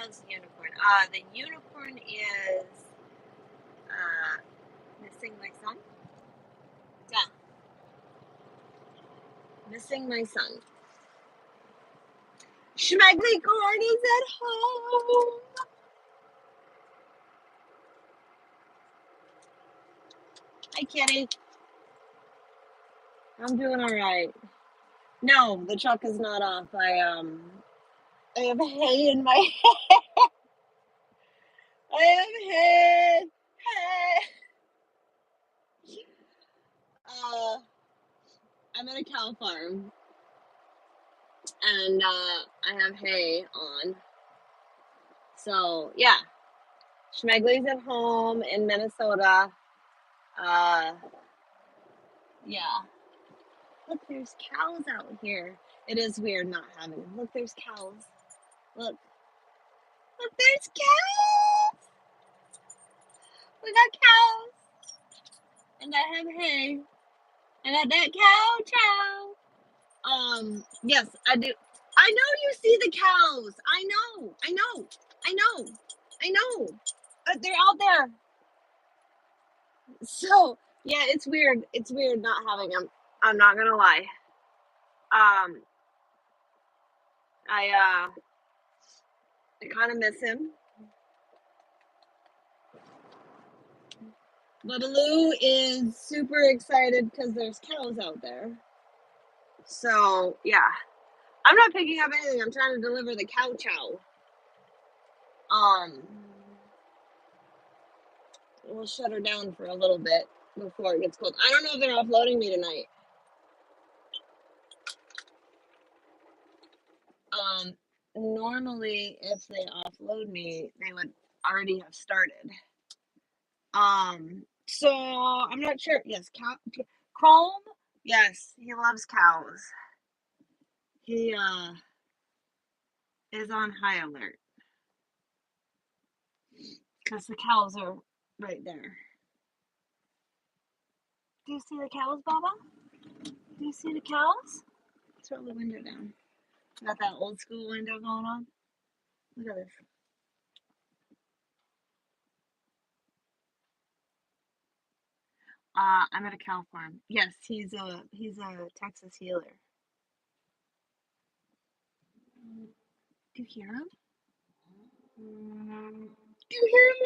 How's the unicorn? The unicorn is missing my son. Yeah, missing my son. Schmeggly corn is at home. Hi, kitty. I'm doing all right. No, the truck is not off. I have hay in my head. I have hay. Hay. I'm at a cow farm, and I have hay on. So yeah, Schmeggly's at home in Minnesota. Yeah. Look, there's cows out here. It is weird not having them. Look, there's cows. Look, there's cows. We got cows, and I have hay, and I got cow chow. Yes, I do. I know you see the cows. I know. They're out there. So yeah, it's weird. It's weird not having them. I'm not gonna lie. Um, I kind of miss him. But Lou is super excited because there's cows out there. So yeah, I'm not picking up anything. I'm trying to deliver the cow chow. We'll shut her down for a little bit before it gets cold. I don't know if they're offloading me tonight. Normally if they offload me, they would already have started. So I'm not sure. Yes, Chrome. Yes, he loves cows. He is on high alert because the cows are right there. Do you see the cows, Baba? Do you see the cows? Let's roll the window down. Got that old school window going on. Look at this. I'm at a cow farm. Yes, he's a Texas healer. Do you hear him? Do you hear him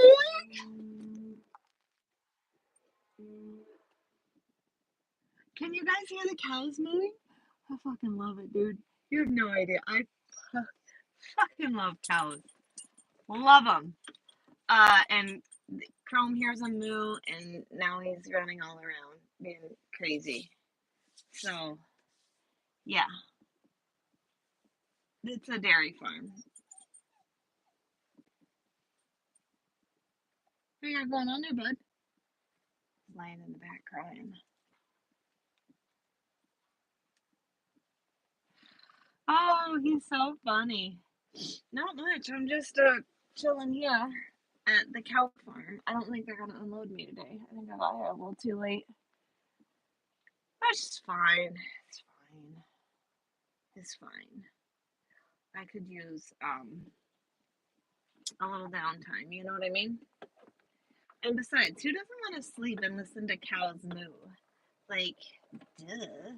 mooing? Can you guys hear the cows mooing? I fucking love it, dude. You have no idea. I fucking love cows. Love them. And Chrome hears a moo, and now he's running all around, being crazy. So, yeah. It's a dairy farm. What you got going on there, bud? He's lying in the back crying. Oh, he's so funny. Not much. I'm just chilling here at the cow farm. I don't think they're gonna unload me today. I think I got here a little too late. That's fine. It's fine. It's fine. I could use a little downtime, you know what I mean? And besides, who doesn't want to sleep and listen to cows moo? Like, duh.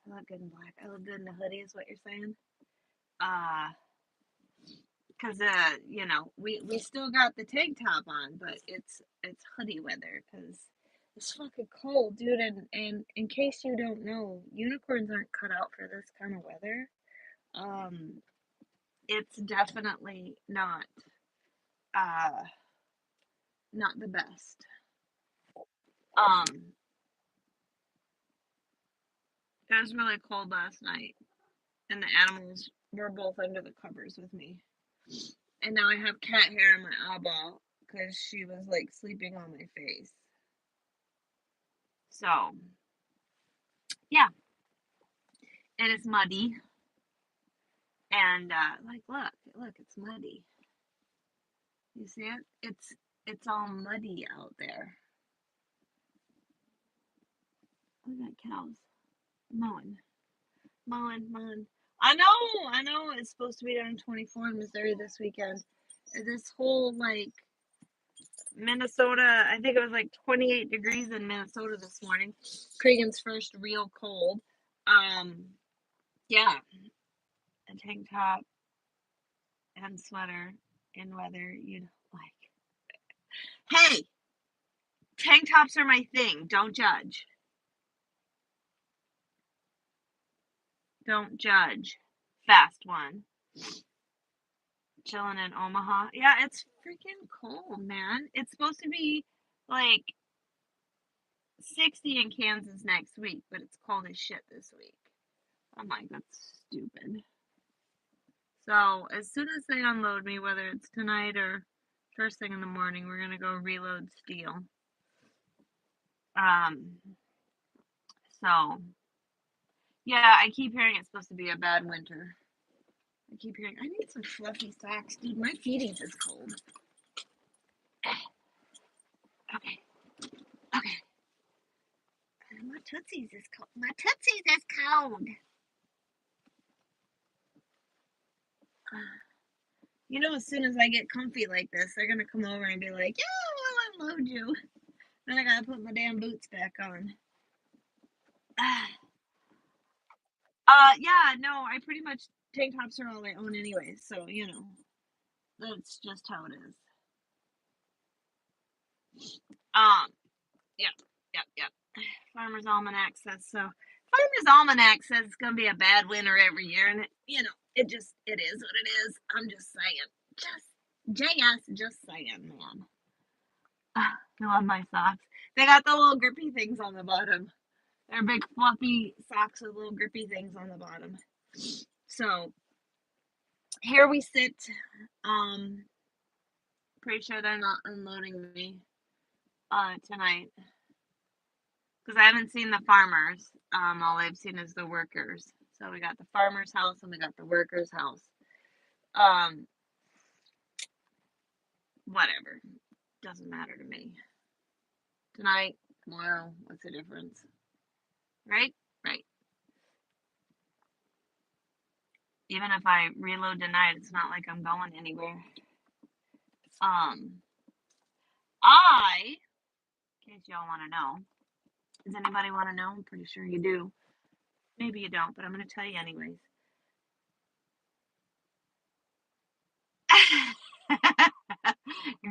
I look good in black. I look good in a hoodie is what you're saying? Cause you know, we still got the tank top on, but it's hoodie weather because it's fucking cold, dude. And in case you don't know, unicorns aren't cut out for this kind of weather. It's definitely uh not the best. Um, it was really cold last night, and the animals were both under the covers with me. And now I have cat hair in my eyeball because she was like sleeping on my face. So, yeah, and it's muddy. And like, look, it's muddy. You see it? It's all muddy out there. Look at cows mowing. I know it's supposed to be down 24 in Missouri this weekend. This whole like Minnesota, I think it was like 28 degrees in Minnesota this morning. Cregan's first real cold. Yeah, a tank top and sweater in weather you'd like. Hey, tank tops are my thing. Don't judge. Don't judge. Fast one. Chilling in Omaha. Yeah, it's freaking cold, man. It's supposed to be like 60 in Kansas next week, but it's cold as shit this week. I'm like, that's stupid. So as soon as they unload me, whether it's tonight or first thing in the morning, we're gonna go reload steel. So yeah, I keep hearing it's supposed to be a bad winter. I keep hearing I need some fluffy socks, dude. My feeties is cold. Okay. Okay. My tootsies is cold. My tootsies is cold. You know, as soon as I get comfy like this, they're gonna come over and be like, "Yeah, we'll unload you." Then I gotta put my damn boots back on. Yeah, no, I pretty much tank tops are all I own anyway, so you know, that's just how it is. Yeah, yeah. Farmer's Almanac says so. Farmer's Almanac says it's gonna be a bad winter every year, and it just it is what it is. I'm just saying, just saying, man. I love my socks. They got the little grippy things on the bottom. They're big fluffy socks with little grippy things on the bottom. So here we sit. Pretty sure they're not unloading me tonight because I haven't seen the farmers. All I've seen is the workers. So we got the farmer's house and we got the worker's house. Whatever. Doesn't matter to me. Tonight, tomorrow, what's the difference? Right? Right. Even if I reload tonight, it's not like I'm going anywhere. In case y'all want to know, does anybody want to know? I'm pretty sure you do. Maybe you don't, but I'm going to tell you anyways.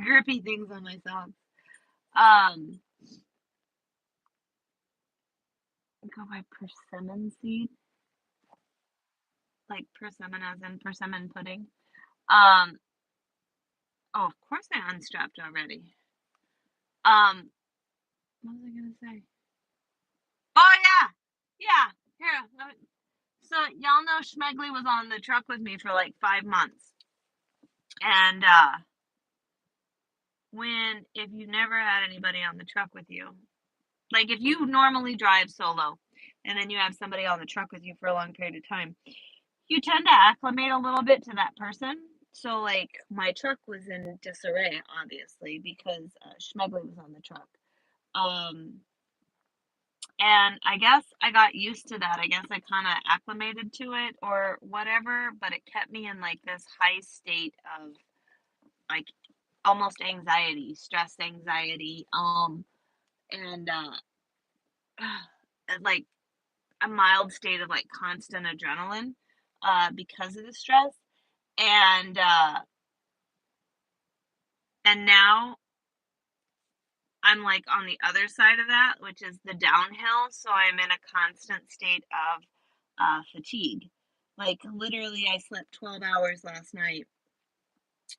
Grippy things on my socks. Go by persimmon seed. Like persimmon as in persimmon pudding. Oh, of course I unstrapped already. What was I gonna say? Oh yeah. Here. So y'all know Schmegley was on the truck with me for like 5 months. And if you never had anybody on the truck with you, like if you normally drive solo and then you have somebody on the truck with you for a long period of time, you tend to acclimate a little bit to that person. So like my truck was in disarray, obviously, because Schmegley was on the truck. And I guess I got used to that. I guess I kind of acclimated to it or whatever, but it kept me in like this high state of like almost anxiety, stress anxiety, and like a mild state of like constant adrenaline because of the stress. And now I'm like on the other side of that, which is the downhill. So I'm in a constant state of fatigue. Like literally, I slept 12 hours last night,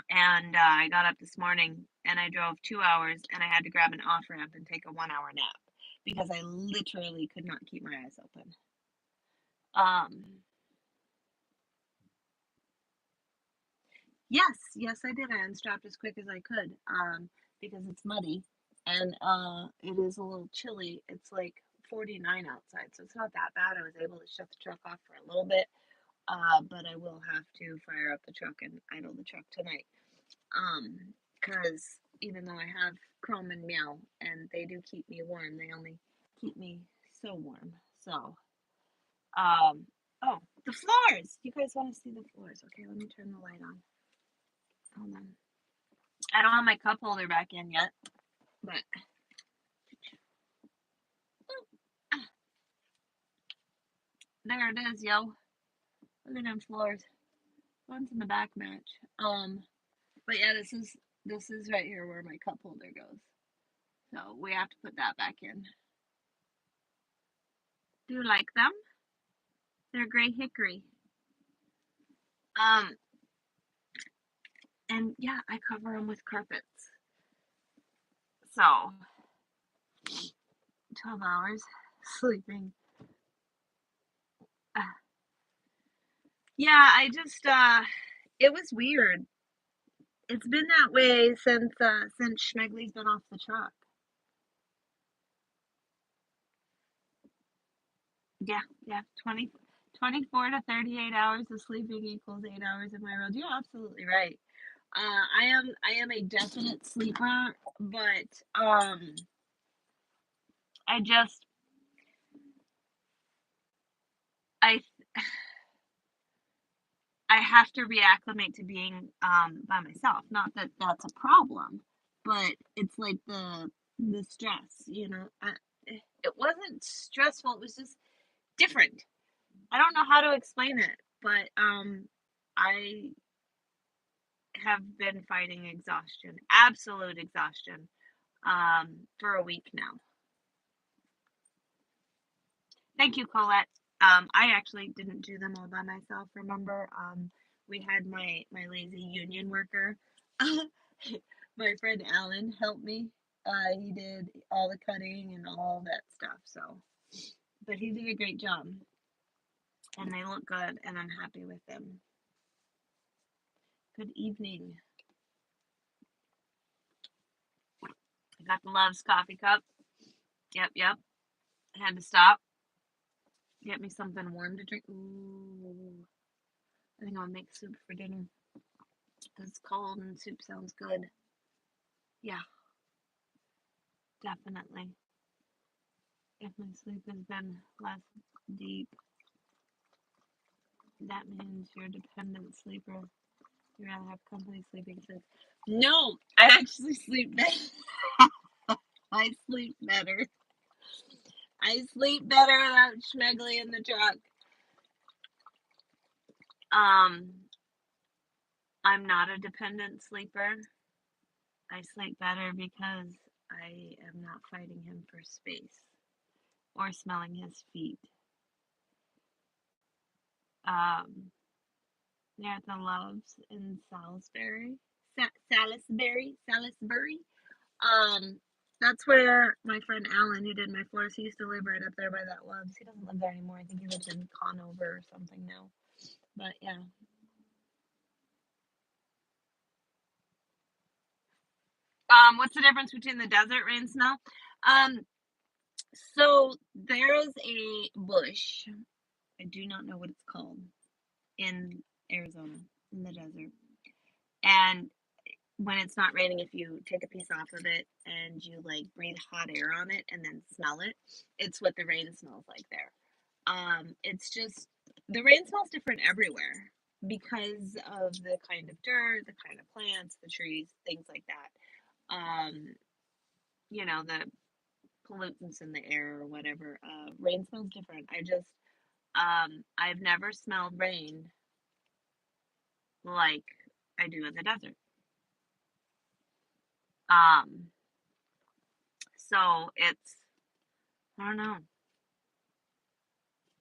and I got up this morning and I drove 2 hours, and I had to grab an off ramp and take a 1 hour nap because I literally could not keep my eyes open. Yes, I did. I unstrapped as quick as I could because it's muddy and it is a little chilly. It's like 49 outside, so it's not that bad. I was able to shut the truck off for a little bit, but I will have to fire up the truck and idle the truck tonight. Because even though I have Chrome and Meow and they do keep me warm, they only keep me so warm. So, oh, the The floors. You guys want to see the floors? Okay, let me turn the light on. Hold on. I don't have my cup holder back in yet, but there it is, yo. Look at them floors. One's in the back match. But yeah, this is right here where my cup holder goes. So we have to put that back in. Do you like them? They're gray hickory. Um, and yeah, I cover them with carpets. So 12 hours sleeping. Yeah, I just it was weird. It's been that way since Schmegley's been off the truck. Yeah, 24 to 38 hours of sleeping equals 8 hours in my road. You're absolutely right. I am a definite sleeper, but I just I I have to reacclimate to being by myself. Not that that's a problem, but it's like the stress, you know. It wasn't stressful. It was just different. I don't know how to explain it, but I have been fighting exhaustion, absolute exhaustion, for a week now. Thank you, Colette. I actually didn't do them all by myself. Remember, we had my lazy union worker. My friend Alan helped me. He did all the cutting and all that stuff. So, but he did a great job, and they look good, and I'm happy with them. Good evening. I got the Love's coffee cup. Yep. I had to stop. Get me something warm to drink. Ooh. I think I'll make soup for dinner. Because it's cold and soup sounds good. Yeah, definitely. If my sleep has been less deep, that means you're a dependent sleeper. You rather have company sleeping since. No, I actually sleep better. I sleep better. I sleep better without Schmegley in the truck. I'm not a dependent sleeper. I sleep better because I am not fighting him for space or smelling his feet. Yeah, the Loves in Salisbury. Salisbury. Um, that's where my friend Alan, who did my floors, he used to live right up there by that Loves. He doesn't live there anymore. I think he lives in Conover or something now. But yeah. What's the difference between the desert, rain, snow? Um, so there's a bush. I do not know what it's called in Arizona in the desert. And when it's not raining, if you take a piece off of it and you like breathe hot air on it and then smell it, it's what the rain smells like there. It's just the rain smells different everywhere because of the kind of dirt, the kind of plants, the trees, things like that. The pollutants in the air or whatever. Rain smells different. I've never smelled rain like I do in the desert. Um, so I don't know.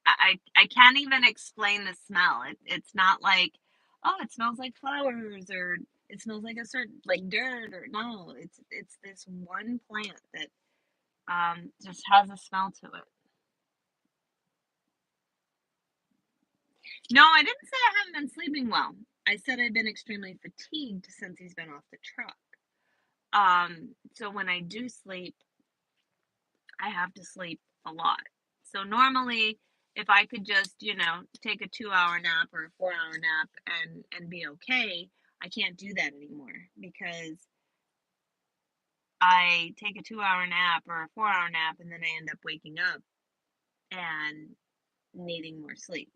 I can't even explain the smell. It's not like, oh, it smells like flowers or it smells like a certain like dirt or no. It's this one plant that just has a smell to it. No, I didn't say I haven't been sleeping well. I said I've been extremely fatigued since he's been off the truck. So when I do sleep, I have to sleep a lot. So normally, if I could just, take a 2 hour nap or a 4 hour nap and be okay, I can't do that anymore because I take a 2 hour nap or a 4 hour nap and then I end up waking up and needing more sleep.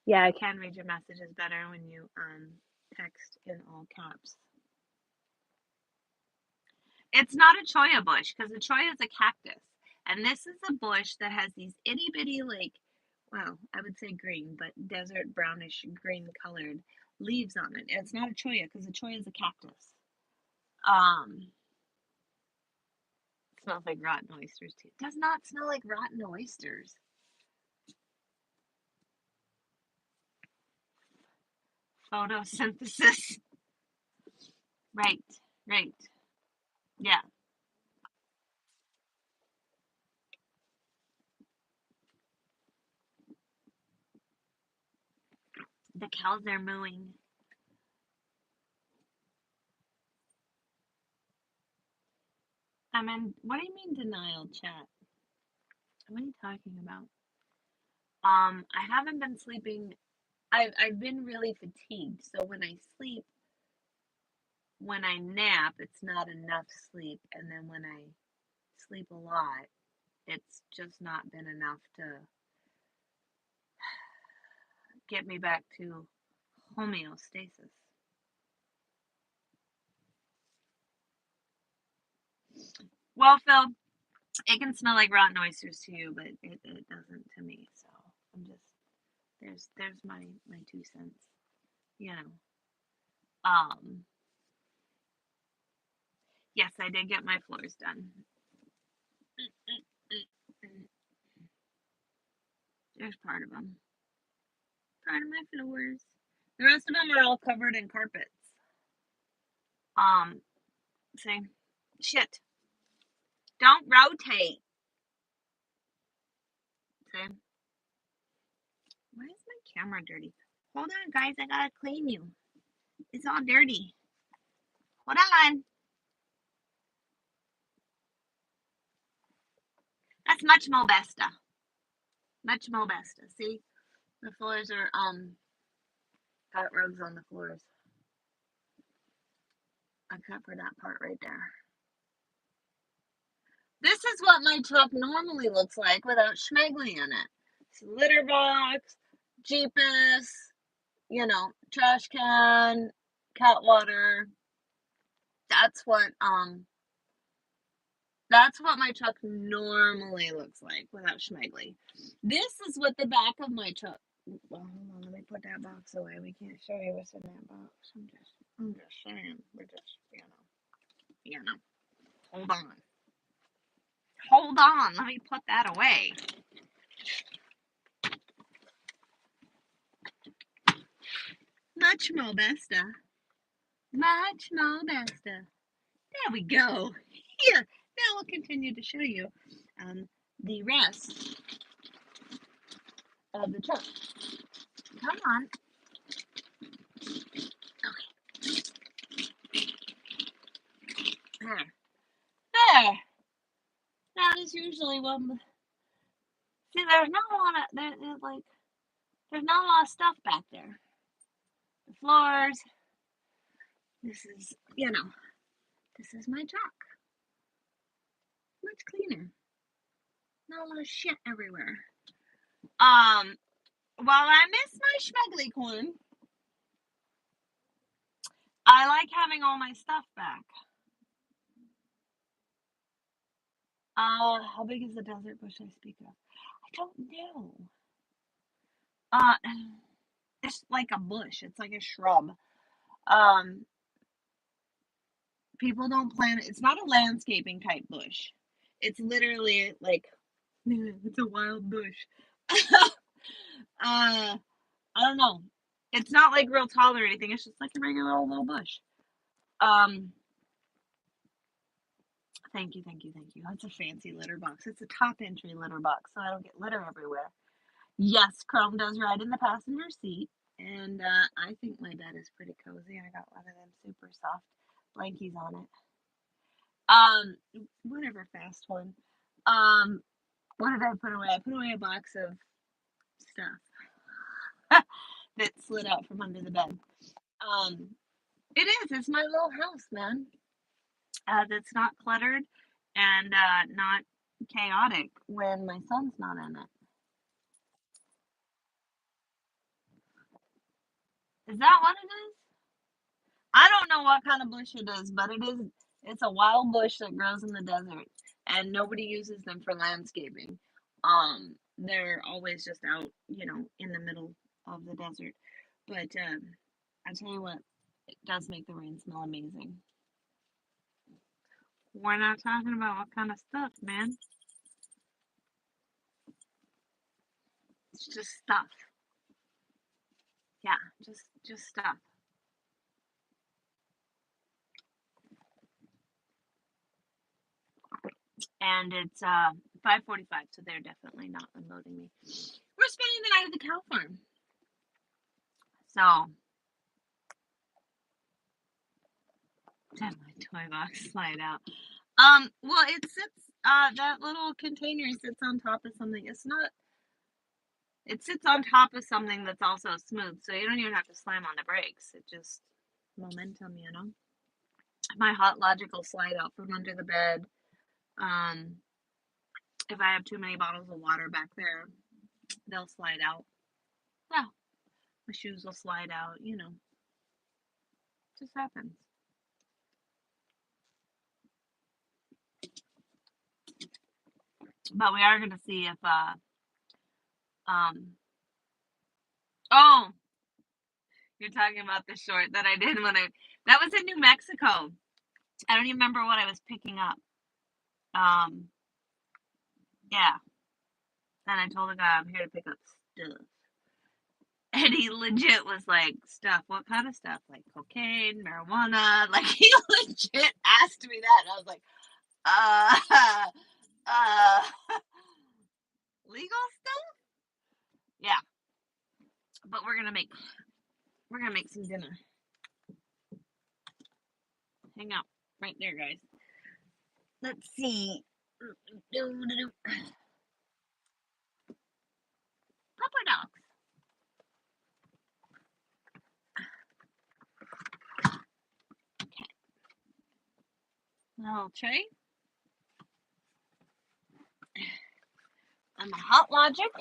Yeah, I can read your messages better when you text in all caps. It's not a cholla bush because a cholla is a cactus. And this is a bush that has these itty bitty, like, well, I would say green, but desert brownish green colored leaves on it. It's not a cholla because a cholla is a cactus. Um, smells like rotten oysters too. It does not smell like rotten oysters. Photosynthesis. Right, right. Yeah. The cows are mooing. I mean, what do you mean denial, chat? What are you talking about? I haven't been sleeping. I've been really fatigued, so when I sleep, when I nap, it's not enough sleep, and then when I sleep a lot, it's just not been enough to get me back to homeostasis. Well, Phil, it can smell like rotten oysters to you, but it doesn't to me. So I'm just there's my 2 cents. You know. Yes, I did get my floors done. There's part of them. Part of my floors. The rest of them are all covered in carpets. See, shit. Don't rotate. See, why is my camera dirty? Hold on, guys. I gotta clean you. It's all dirty. Hold on. That's much more besta. Much more besta. See, the floors are got rugs on the floors. Except for that part right there. This is what my truck normally looks like without Schmeggly in it. It's a litter box, Jeepus, trash can, cat water. That's what my truck normally looks like without Schmeggly. This is what the back of my truck. Well, hold on, let me put that box away. We can't show you what's in that box. I'm just saying. We're just, Hold on. Hold on. Let me put that away. Much more besta. Much more besta. There we go. Here. Now we'll continue to show you the rest of the truck. Come on. Okay. There. That is usually one. See, there's not a lot of there's not a lot of stuff back there. The floors. This is this is my truck. Much cleaner. Not a lot of shit everywhere. While I miss my schmeggly corn, I like having all my stuff back. How big is the desert bush I speak of? I don't know. It's like a bush. It's like a shrub. Um, People don't plant it. It's not a landscaping type bush. It's literally like it's a wild bush. I don't know. It's not like real tall or anything. It's just like a regular old little bush. Thank you. That's a fancy litter box. It's a top entry litter box, so I don't get litter everywhere. Yes, Chrome does ride in the passenger seat, and I think my bed is pretty cozy. I got one of them super soft blankies on it. Whatever, fast one. What did I put away? I put away a box of stuff that slid out from under the bed. It is. It's my little house, man. That's not cluttered and not chaotic when my son's not in it. Is that what it is? I don't know what kind of bush it is, but it's a wild bush that grows in the desert and nobody uses them for landscaping. They're always just out, in the middle of the desert. But I tell you what, it does make the rain smell amazing. We're not talking about what kind of stuff, man. It's just stuff. Yeah, just stuff. And it's 5:45, so they're definitely not unloading me. We're spending the night at the cow farm. So, did my toy box slide out? Well, it sits. That little container sits on top of something. It's not. It sits on top of something that's also smooth, so you don't even have to slam on the brakes. It just momentum, My Hot Logic will slide out from under the bed. If I have too many bottles of water back there, they'll slide out. Yeah, my shoes will slide out. Just happens. But we are gonna see if oh, you're talking about the short that I did that was in New Mexico. I don't even remember what I was picking up. Yeah. And I told the guy I'm here to pick up stuff. And he legit was like, stuff, what kind of stuff? Like cocaine, marijuana. Like he legit asked me that. And I was like, legal stuff? Yeah. But we're gonna make some dinner. Hang out right there, guys. Let's see. Pupper dogs. Okay. Little tray. And my Hot Logic.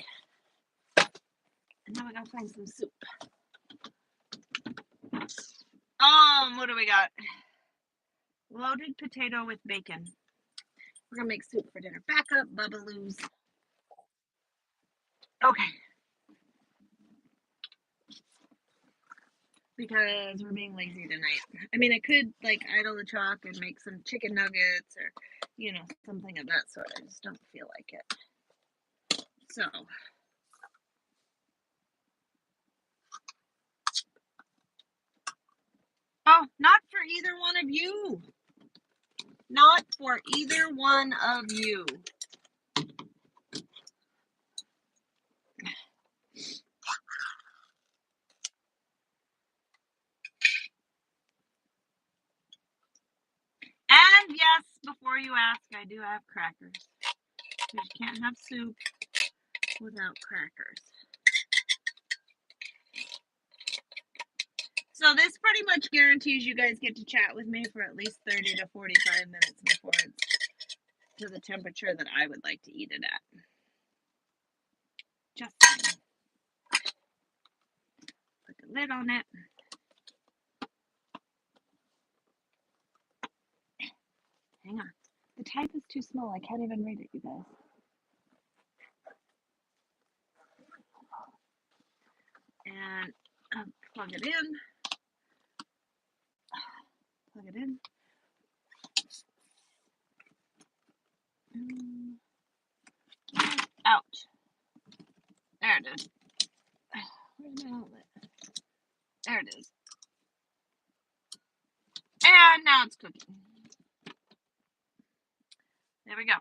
And now we gotta find some soup. What do we got? Loaded potato with bacon. We're gonna make soup for dinner. Back up, Bubbaloo's. Okay. Because we're being lazy tonight. I mean, I could idle the truck and make some chicken nuggets or, something of that sort. I just don't feel like it. So. Oh, not for either one of you. Not for either one of you. And yes, before you ask, I do have crackers. You can't have soup without crackers. So this pretty much guarantees you guys get to chat with me for at least 30 to 45 minutes before it's to the temperature that I would like to eat it at. Just saying. Put the lid on it. Hang on. The type is too small. I can't even read it, you guys. And plug it in. Plug it in. Ouch. There it is. Where's my outlet? There it is. And now it's cooking. There we go.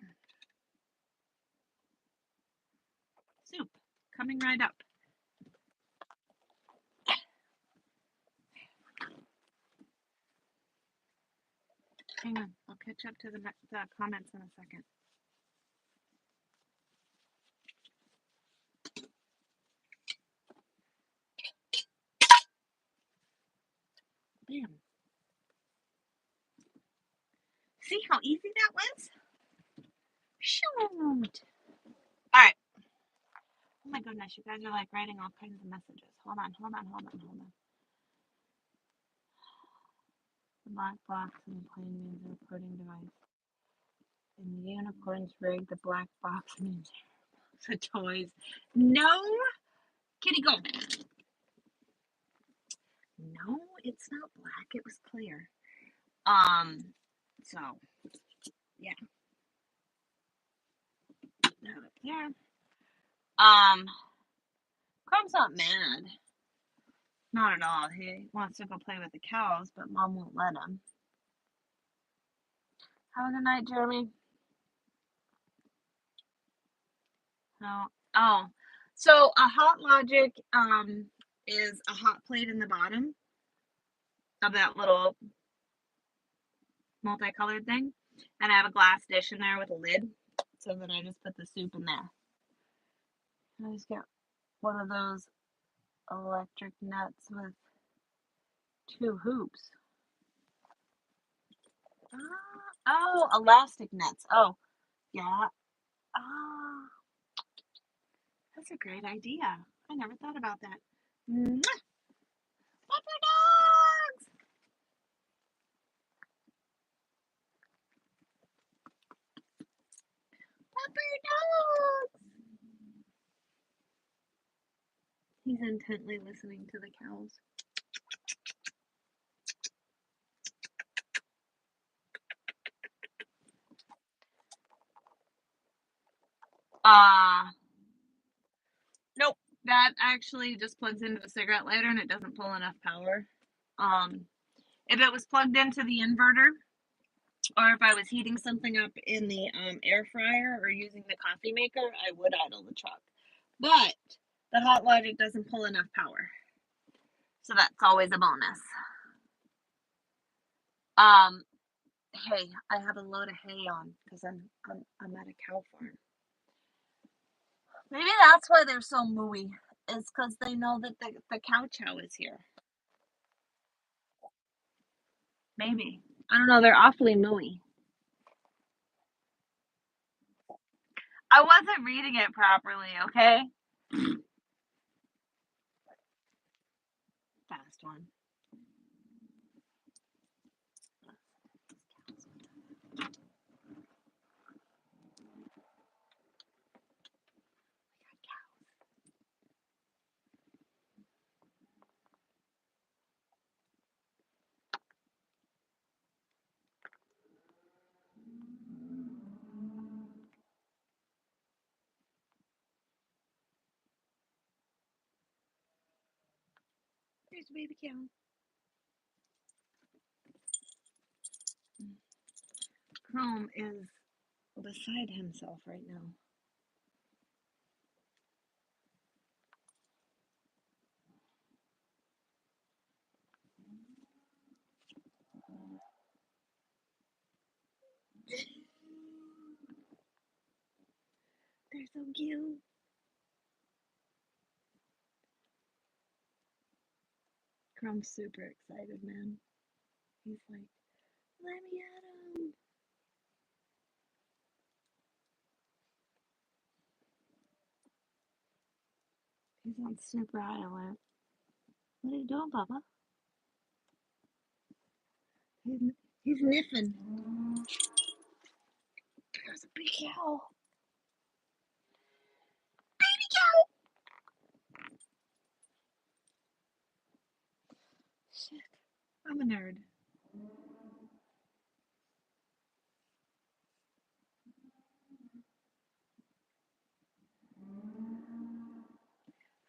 Soup coming right up. Hang on, I'll catch up to the comments in a second. Bam. See how easy that was? Shoot. All right. Oh my goodness, you guys are writing all kinds of messages. Hold on. The black box in plain means a recording device. And the unicorns rig the black box means the toys. No, kitty, go. No, it's not black. It was clear. So yeah, that up there. Chrome's not mad. Not at all. He wants to go play with the cows, but Mom won't let him. Have a good night, Jeremy. No. Oh, so a Hot Logic is a hot plate in the bottom of that little multicolored thing, and I have a glass dish in there with a lid, so then I just put the soup in there. I just got one of those electric nuts with 2 hoops. Oh, elastic nuts. Oh, yeah. Ah, that's a great idea. I never thought about that. Mwah! Pepper dogs! Pepper dogs! He's intently listening to the cows. Nope. That actually just plugs into the cigarette lighter and it doesn't pull enough power. If it was plugged into the inverter, or if I was heating something up in the air fryer or using the coffee maker, I would idle the truck. But the Hot Logic doesn't pull enough power. So that's always a bonus. Hey, I have a load of hay on because I'm at a cow farm. Maybe that's why they're so mooey, is because they know that the cow chow is here. Maybe. I don't know, they're awfully mooey. I wasn't reading it properly, okay? Fast one. There's a baby cow. Chrome is beside himself right now. They're so cute. Chrome's super excited, man. He's like, let me at him. He's on super high alert. What are you doing, Papa? He's niffing. There's a big cow. Baby cow! Shit. I'm a nerd.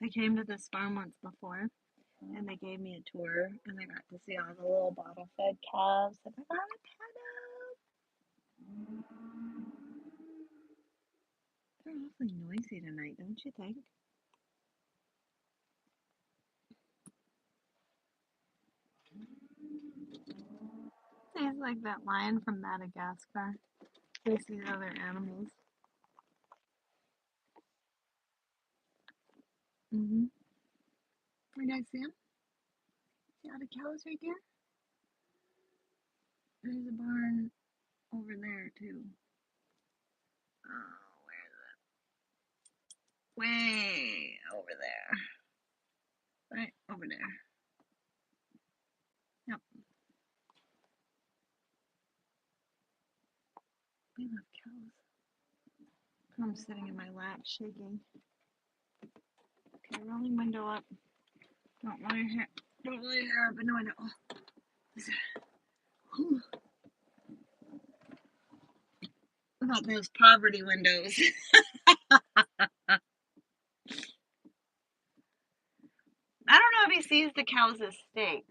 I came to this farm once before, and they gave me a tour, and I got to see all the little bottle-fed calves, and I got to pet them. They're awfully noisy tonight, don't you think? He's like that lion from Madagascar. They see other animals. Mm-hmm. You guys see him? See all the cows right there? There's a barn over there too. Oh, where is it? Way over there. Right over there. Yep. I'm sitting in my lap shaking. Okay, rolling window up. Don't really hear open the window. Oh. About those poverty windows. I don't know if he sees the cows as steaks.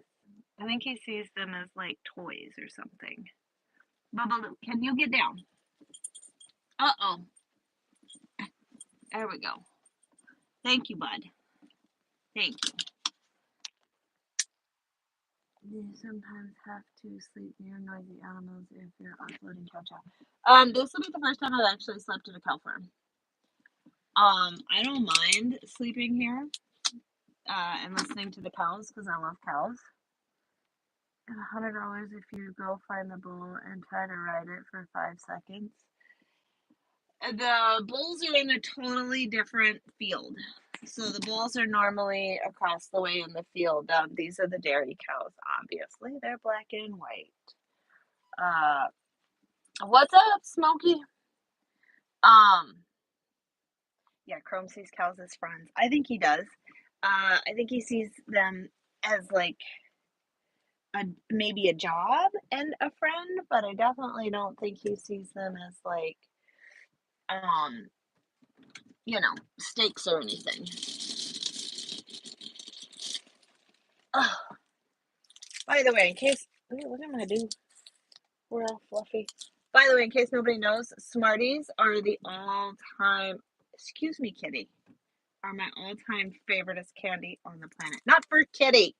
I think he sees them as like toys or something. Bubbaloo, can you get down? Uh-oh. There we go. Thank you, bud. Thank you. You sometimes have to sleep near noisy animals if you're offloading cow chow. This will be the first time I've actually slept at a cow farm. I don't mind sleeping here and listening to the cows because I love cows. And $100 if you go find the bull and try to ride it for 5 seconds. The bulls are in a totally different field. So the bulls are normally across the way in the field. These are the dairy cows, obviously. They're black and white. What's up, Smokey? Yeah, Chrome sees cows as friends. I think he does. I think he sees them as like maybe a job and a friend, but I definitely don't think he sees them as like steaks or anything. Oh, by the way, in case what am I gonna do? We're all fluffy. By the way, in case nobody knows, Smarties are the all-time. Excuse me, Kitty. Are my all-time favoriteest candy on the planet. Not for Kitty.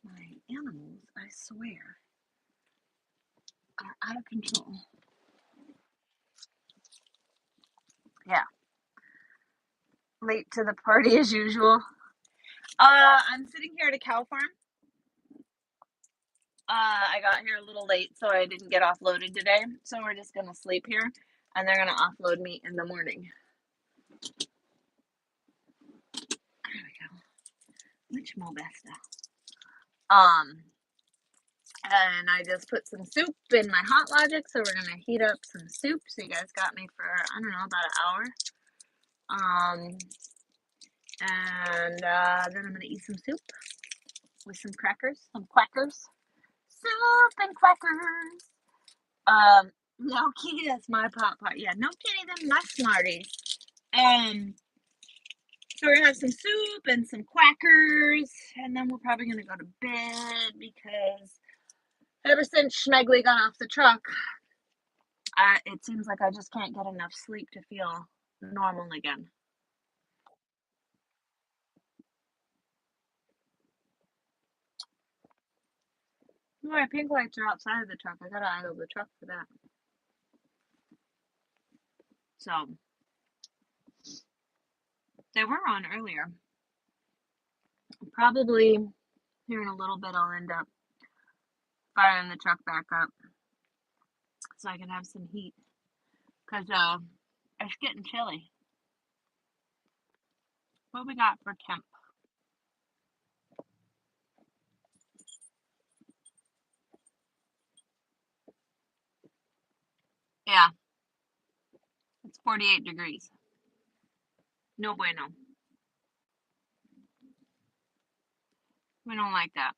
My animals, I swear, are out of control. Yeah. Late to the party as usual. I'm sitting here at a cow farm. I got here a little late, so I didn't get offloaded today. So we're just gonna sleep here, and they're gonna offload me in the morning. There we go. Much more better. And I just put some soup in my Hot Logic, so we're gonna heat up some soup. So you guys got me for I don't know about an hour. And then I'm gonna eat some soup with some crackers, some quackers. Soup and crackers. No, Kitty, that's my pot. Yeah, no, Kitty, them my Smarties. So we're gonna have some soup and some quackers, and then we're probably gonna go to bed because ever since Schmegley got off the truck, it seems like I just can't get enough sleep to feel normal again. My pink lights are outside of the truck. I gotta idle the truck for that. So they were on earlier. Probably here in a little bit I'll end up firing the truck back up so I can have some heat because it's getting chilly. What we got for temp? Yeah, it's 48 degrees. No bueno. We don't like that.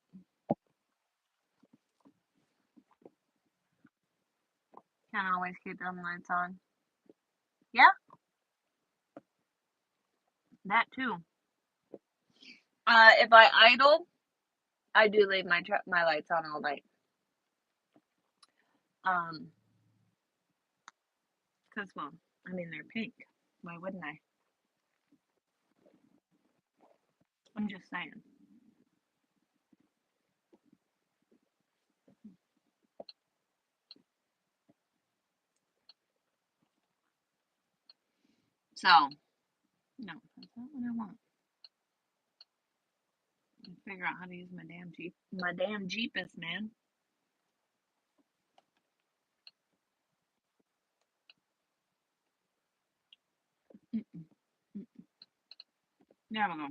Can't always keep them lights on. Yeah, that too. If I idle, I do leave my lights on all night. Cause well, I mean they're pink. Why wouldn't I? I'm just saying. So, no, that's not what I want. Figure out how to use my damn Jeepus, man. Mm-mm. There we go.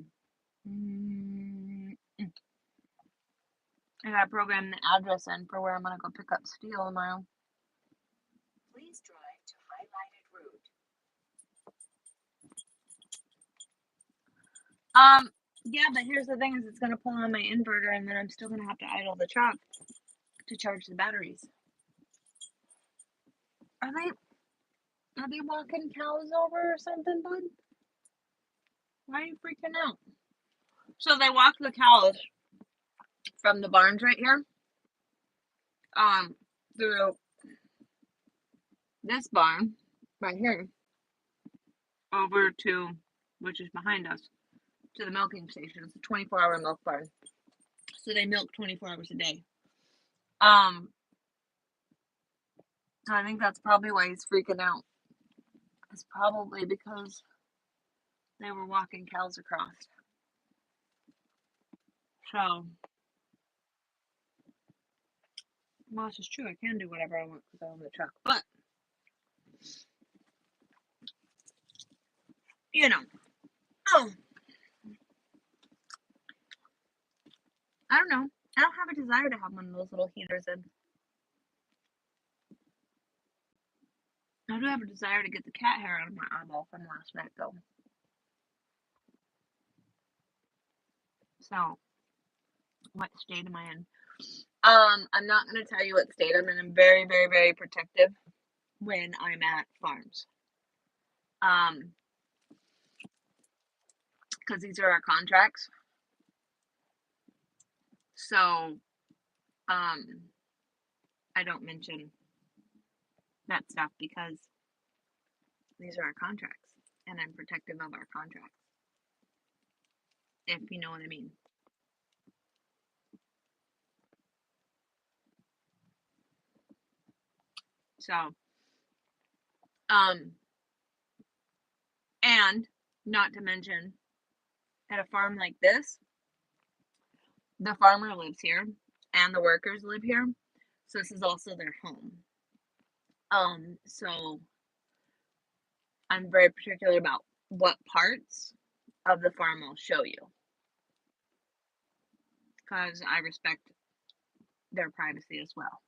I gotta program the address in for where I'm gonna go pick up steel tomorrow. Please drive to Yeah, but here's the thing: is it's gonna pull on my inverter, and then I'm still gonna have to idle the truck to charge the batteries. Are they walking cows over or something, bud? Why are you freaking out? So they walk the cows from the barns right here, through this barn right here, over to, which is behind us, to the milking station. It's a 24-hour milk barn. So they milk 24 hours a day. So I think that's probably why he's freaking out. It's probably because they were walking cows across. So, well, this is true. I can do whatever I want because I own the truck. But, you know, oh, I don't know. I don't have a desire to have one of those little heaters in. I do have a desire to get the cat hair out of my eyeball from last night, though. So, what state am I in? I'm not going to tell you what state I'm in. I'm very, very, very protective when I'm at farms. Because these are our contracts. So, I don't mention that stuff because these are our contracts and I'm protective of our contracts. If you know what I mean. So, and not to mention, at a farm like this, the farmer lives here and the workers live here. So this is also their home. So I'm very particular about what parts of the farm I'll show you. Because I respect their privacy as well.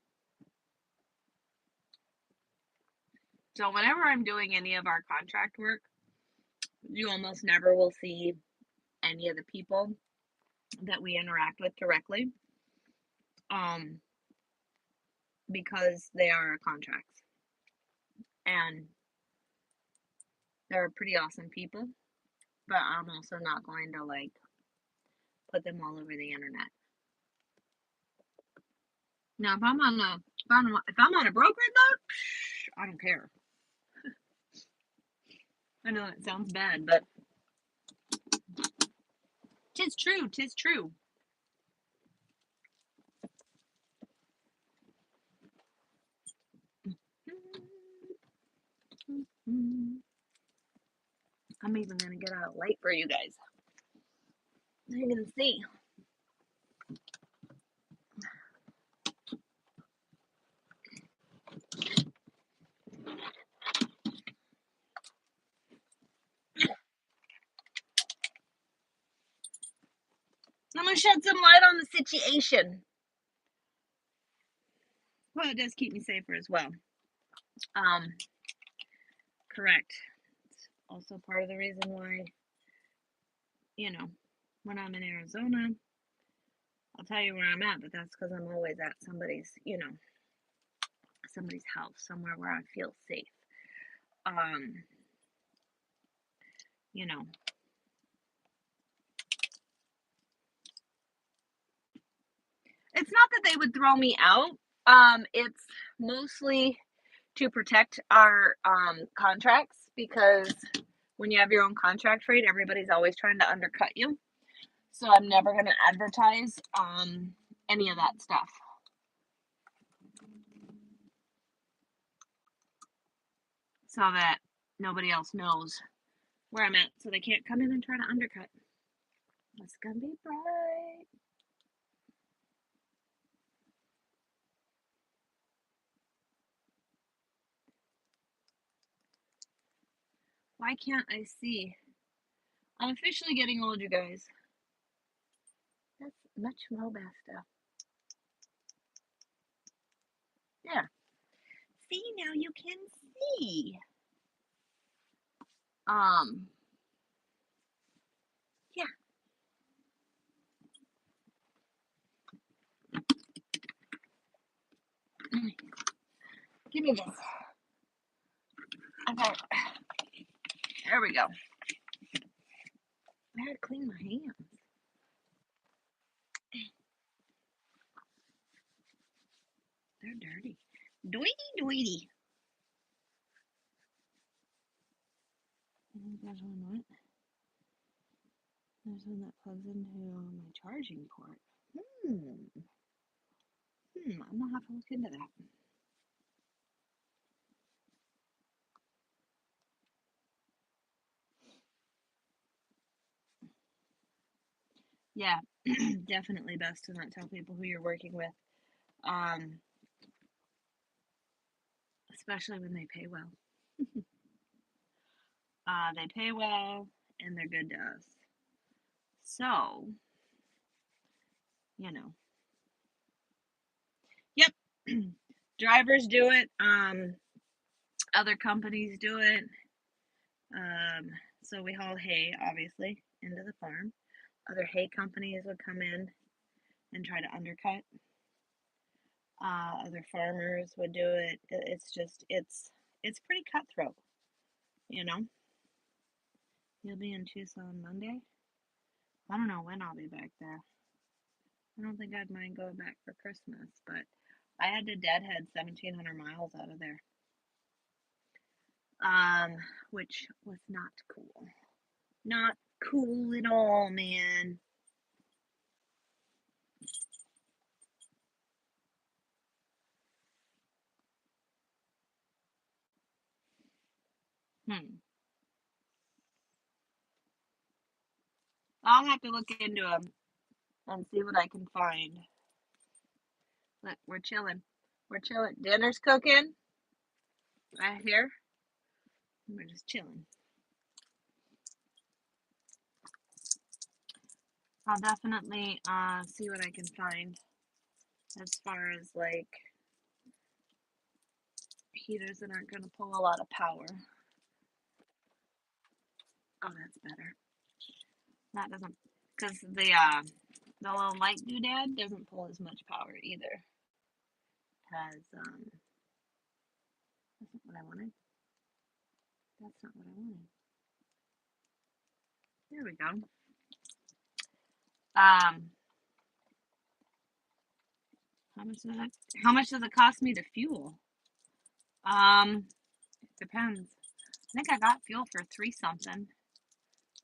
So whenever I'm doing any of our contract work, you almost never will see any of the people that we interact with directly, because they are our contracts, and they're pretty awesome people, but I'm also not going to like put them all over the internet. Now, if I'm on a broker though, I don't care. I know it sounds bad, but tis true. Tis true. I'm even gonna get out a light for you guys. You can see. I'm gonna shed some light on the situation. Well, it does keep me safer as well. Correct. It's also part of the reason why, when I'm in Arizona, I'll tell you where I'm at, but that's because I'm always at somebody's house, somewhere where I feel safe. You know. It's not that they would throw me out. It's mostly to protect our contracts, because when you have your own contract rate, everybody's always trying to undercut you. So I'm never going to advertise any of that stuff. So that nobody else knows where I'm at, so they can't come in and try to undercut. It's gonna be bright. Why can't I see? I'm officially getting old, you guys. That's much more basta. Yeah. See, now you can see. Yeah. Give me this. Okay. There we go. I gotta clean my hands. They're dirty. Doity. There's one. There's one that plugs into my charging port. I'm gonna have to look into that. Yeah, definitely best to not tell people who you're working with. Especially when they pay well. They pay well and they're good to us. So, you know. Yep. Drivers do it. Other companies do it. So we haul hay, obviously, into the farm. Other hay companies would come in and try to undercut. Other farmers would do it. It's pretty cutthroat, you know. You'll be in Tucson Monday. I don't know when I'll be back there. I don't think I'd mind going back for Christmas, but I had to deadhead 1,700 miles out of there, which was not cool. Not cool at all, man. I'll have to look into them and see what I can find. Look, we're chilling. We're chilling. Dinner's cooking right here. We're just chilling. I'll definitely see what I can find as far as like heaters that aren't going to pull a lot of power. Oh, that's better. That doesn't, because the little light doodad doesn't pull as much power either. Because that's not what I wanted. That's not what I wanted. There we go. How much does it cost me to fuel? Depends. I think I got fuel for $3 something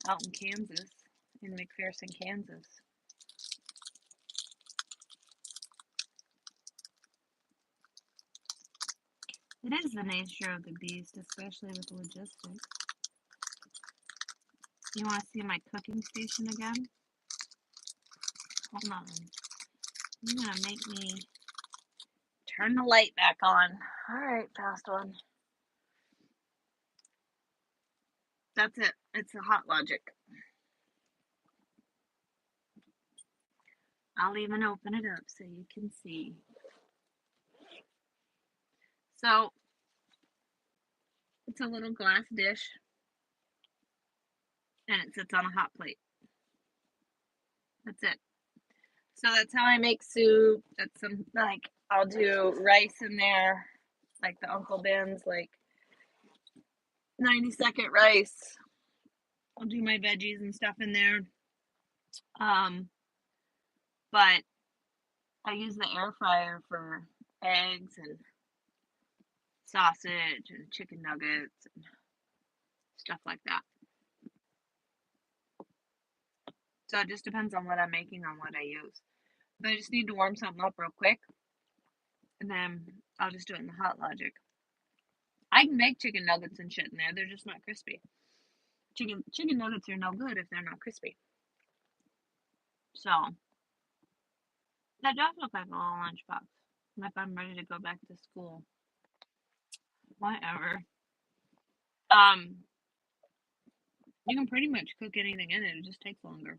out in Kansas, in McPherson, Kansas. It is the nature of the beast, especially with logistics. You want to see my cooking station again? Hold on. You're going to make me turn the light back on. Alright, fast one. That's it. It's a Hot Logic. I'll even open it up so you can see. So, it's a little glass dish, and it sits on a hot plate. That's it. So that's how I make soup. That's some, like, I'll do rice in there, like the Uncle Ben's, like 90-second rice. I'll do my veggies and stuff in there. But I use the air fryer for eggs and sausage and chicken nuggets and stuff like that. So it just depends on what I'm making, on what I use. But I just need to warm something up real quick, and then I'll just do it in the Hot Logic. I can make chicken nuggets and shit in there. They're just not crispy. Chicken nuggets are no good if they're not crispy. So that does look like a little lunchbox. If I'm ready to go back to school. Whatever. You can pretty much cook anything in it. It just takes longer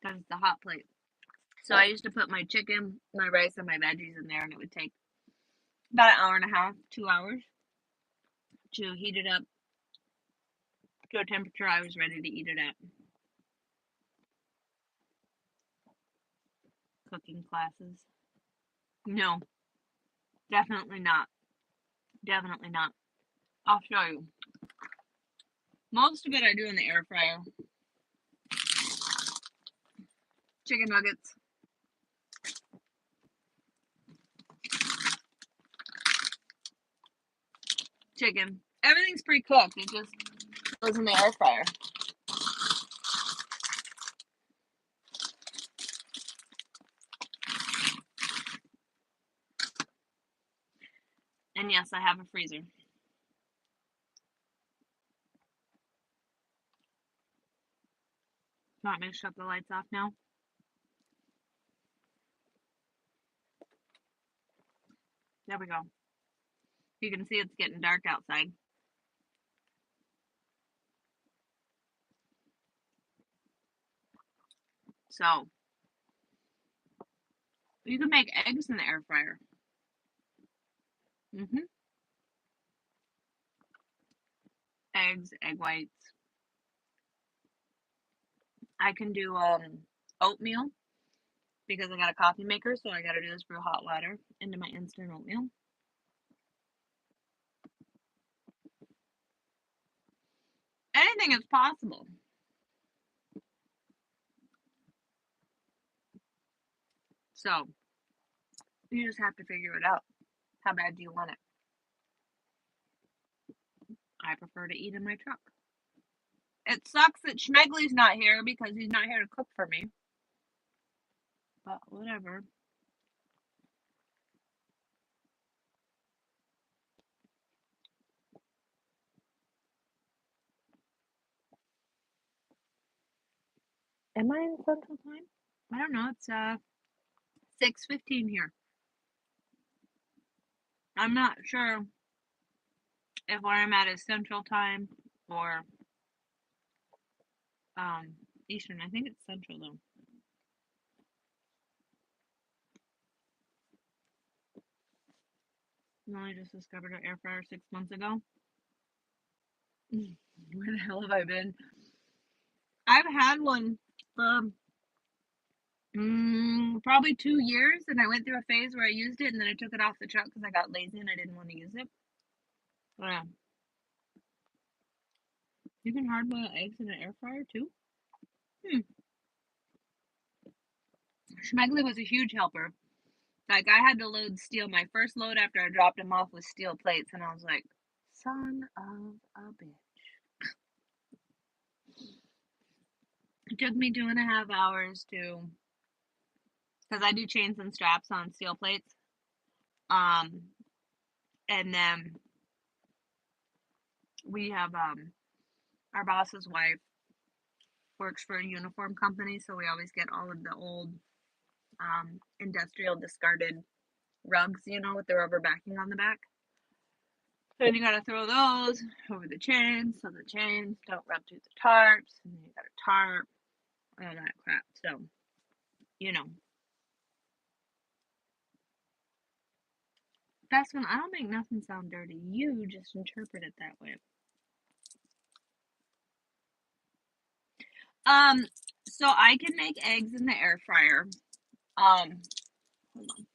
because it's a hot plate. So I used to put my chicken, my rice, and my veggies in there, and it would take about an hour and a half, 2 hours to heat it up to a temperature I was ready to eat it at. Cooking classes. No. Definitely not. Definitely not. I'll show you. Most of it I do in the air fryer. Chicken nuggets. Chicken. Everything's pre-cooked. It just goes in the air fryer. And yes, I have a freezer. Want me to shut the lights off now? There we go. You can see it's getting dark outside. So, you can make eggs in the air fryer. Eggs, egg whites. I can do oatmeal because I got a coffee maker, so I got to do this brew hot water into my instant oatmeal. Anything is possible. So, you just have to figure it out. How bad do you want it? I prefer to eat in my truck. It sucks that Schmegley's not here because he's not here to cook for me. But whatever. Am I in Central Time? I don't know. It's 6:15 here. I'm not sure if where I'm at is Central Time or Eastern. I think it's Central though. I only just discovered an air fryer 6 months ago. Where the hell have I been? I've had one for probably 2 years, and I went through a phase where I used it, and then I took it off the truck because I got lazy and I didn't want to use it. Yeah. You can hard boil eggs in an air fryer too? Schmegley was a huge helper. Like, I had to load steel. My first load after I dropped him off was steel plates, and I was like, son of a bitch. It took me 2.5 hours to, because I do chains and straps on steel plates. And then we have, our boss's wife works for a uniform company, so we always get all of the old, industrial discarded rugs, you know, with the rubber backing on the back. So then you gotta throw those over the chains so the chains don't rub through the tarps, and then you gotta tarp, all that crap. So, you know. That's when I don't make nothing sound dirty. You just interpret it that way. So I can make eggs in the air fryer. Hold on.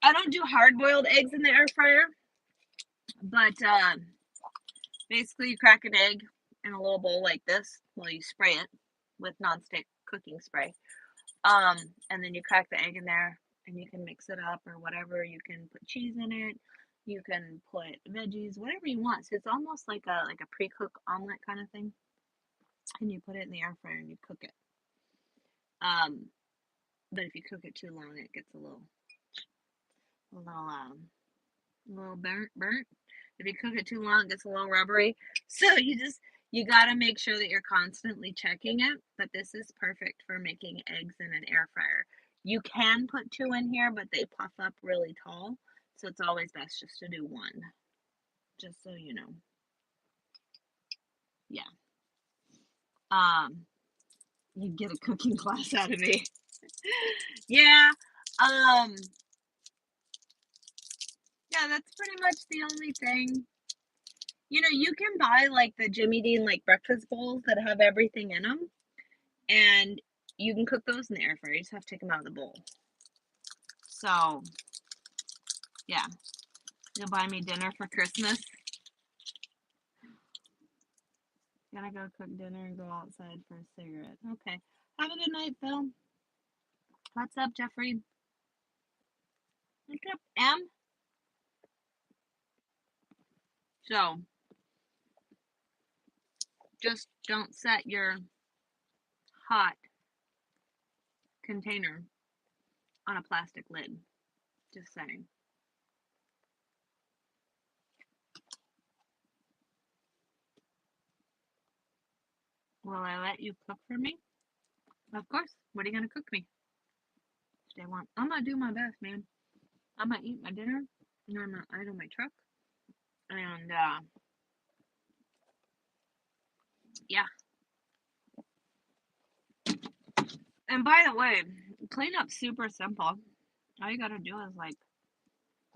I don't do hard-boiled eggs in the air fryer, but basically you crack an egg in a little bowl like this. Well, you spray it with nonstick cooking spray. And then you crack the egg in there, and you can mix it up or whatever. You can put cheese in it. You can put veggies, whatever you want. So it's almost like a pre-cooked omelet kind of thing. And you put it in the air fryer and you cook it. But if you cook it too long, it gets a little burnt. If you cook it too long, it gets a little rubbery. So you gotta make sure that you're constantly checking it. But this is perfect for making eggs in an air fryer. You can put 2 in here, but they puff up really tall. So it's always best just to do 1. Just so you know. Yeah. You get a cooking class out of me. Yeah. Yeah, that's pretty much the only thing. You know, you can buy like the Jimmy Dean like breakfast bowls that have everything in them, and you can cook those in the air fryer. You just have to take them out of the bowl. So, yeah. You'll buy me dinner for Christmas? Gotta go cook dinner and go outside for a cigarette. Okay. Have a good night, Phil. What's up, Jeffrey? What's up, M? So, just don't set your hot container on a plastic lid. Just saying. Will I let you cook for me? Of course. What are you gonna cook me? Stay warm. I'm gonna do my best, man. I'm gonna eat my dinner, and I'm gonna idle my truck, and yeah. And by the way, cleanup's super simple. All you gotta do is like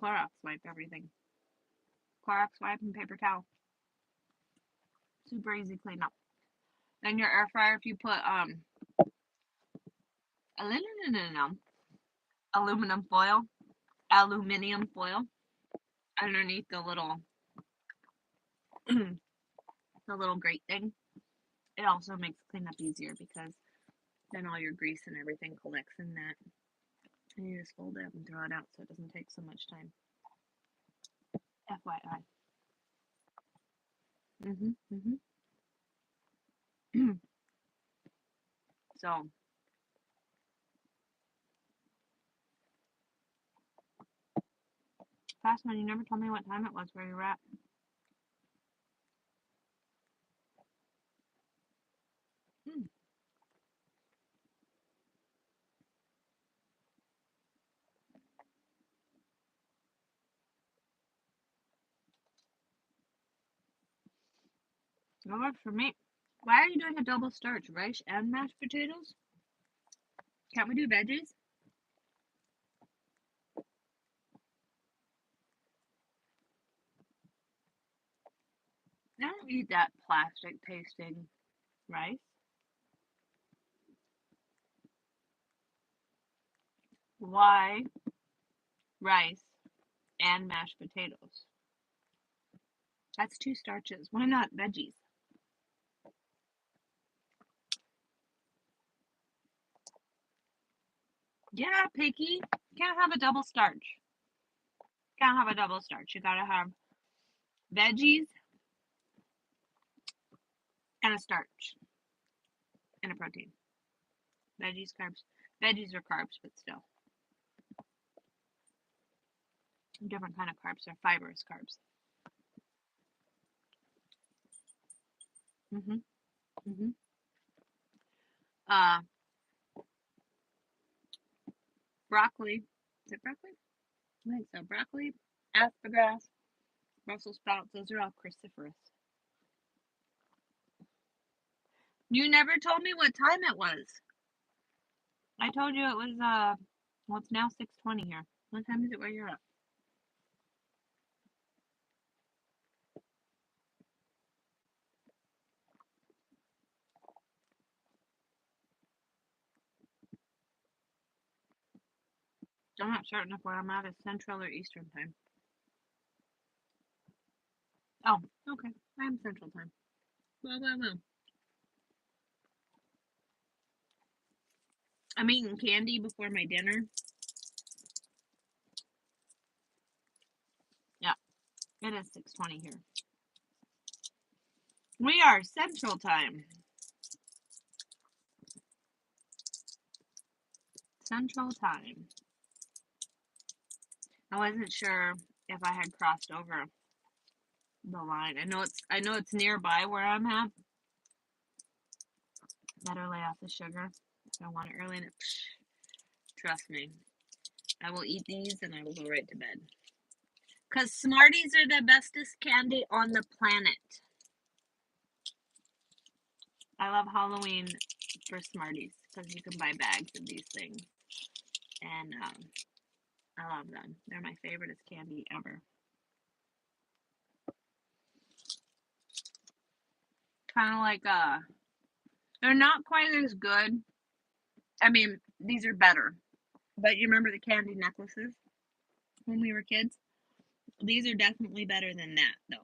Clorox wipe everything. Clorox wipe and paper towel. Super easy cleanup. Then your air fryer, if you put aluminum foil underneath the little the little grate thing, it also makes cleanup easier because then all your grease and everything collects in that. And you just fold it up and throw it out so it doesn't take so much time. FYI. So, Fastman, you never told me what time it was where you were at. That works for me. Why are you doing a double starch? Rice and mashed potatoes? Can't we do veggies? I don't eat that plastic tasting rice. Why rice and mashed potatoes? That's two starches. Why not veggies? Yeah, picky. Can't have a double starch. Can't have a double starch. You gotta have veggies and a starch and a protein. Veggies, carbs. Veggies are carbs, but still. Different kind of carbs. They're fibrous carbs. Uh, broccoli. Is it broccoli? I think so. Broccoli, asparagus, Brussels sprouts. Those are all cruciferous. You never told me what time it was. I told you it was well, it's now 6:20 here. What time is it where you're at? I'm not certain if where I'm at is Central or Eastern time. Oh, okay. I'm Central time. Well. I'm eating candy before my dinner. Yeah, it is 6:20 here. We are Central time. Central time. I wasn't sure if I had crossed over the line. I know it's nearby where I'm at. Better lay off the sugar. I don't want it early. Trust me. I will eat these and I will go right to bed. Because Smarties are the bestest candy on the planet. I love Halloween for Smarties because you can buy bags of these things. And I love them. They're my favoriteest candy ever. Kind of like, they're not quite as good. I mean, these are better. But you remember the candy necklaces when we were kids? These are definitely better than that, though.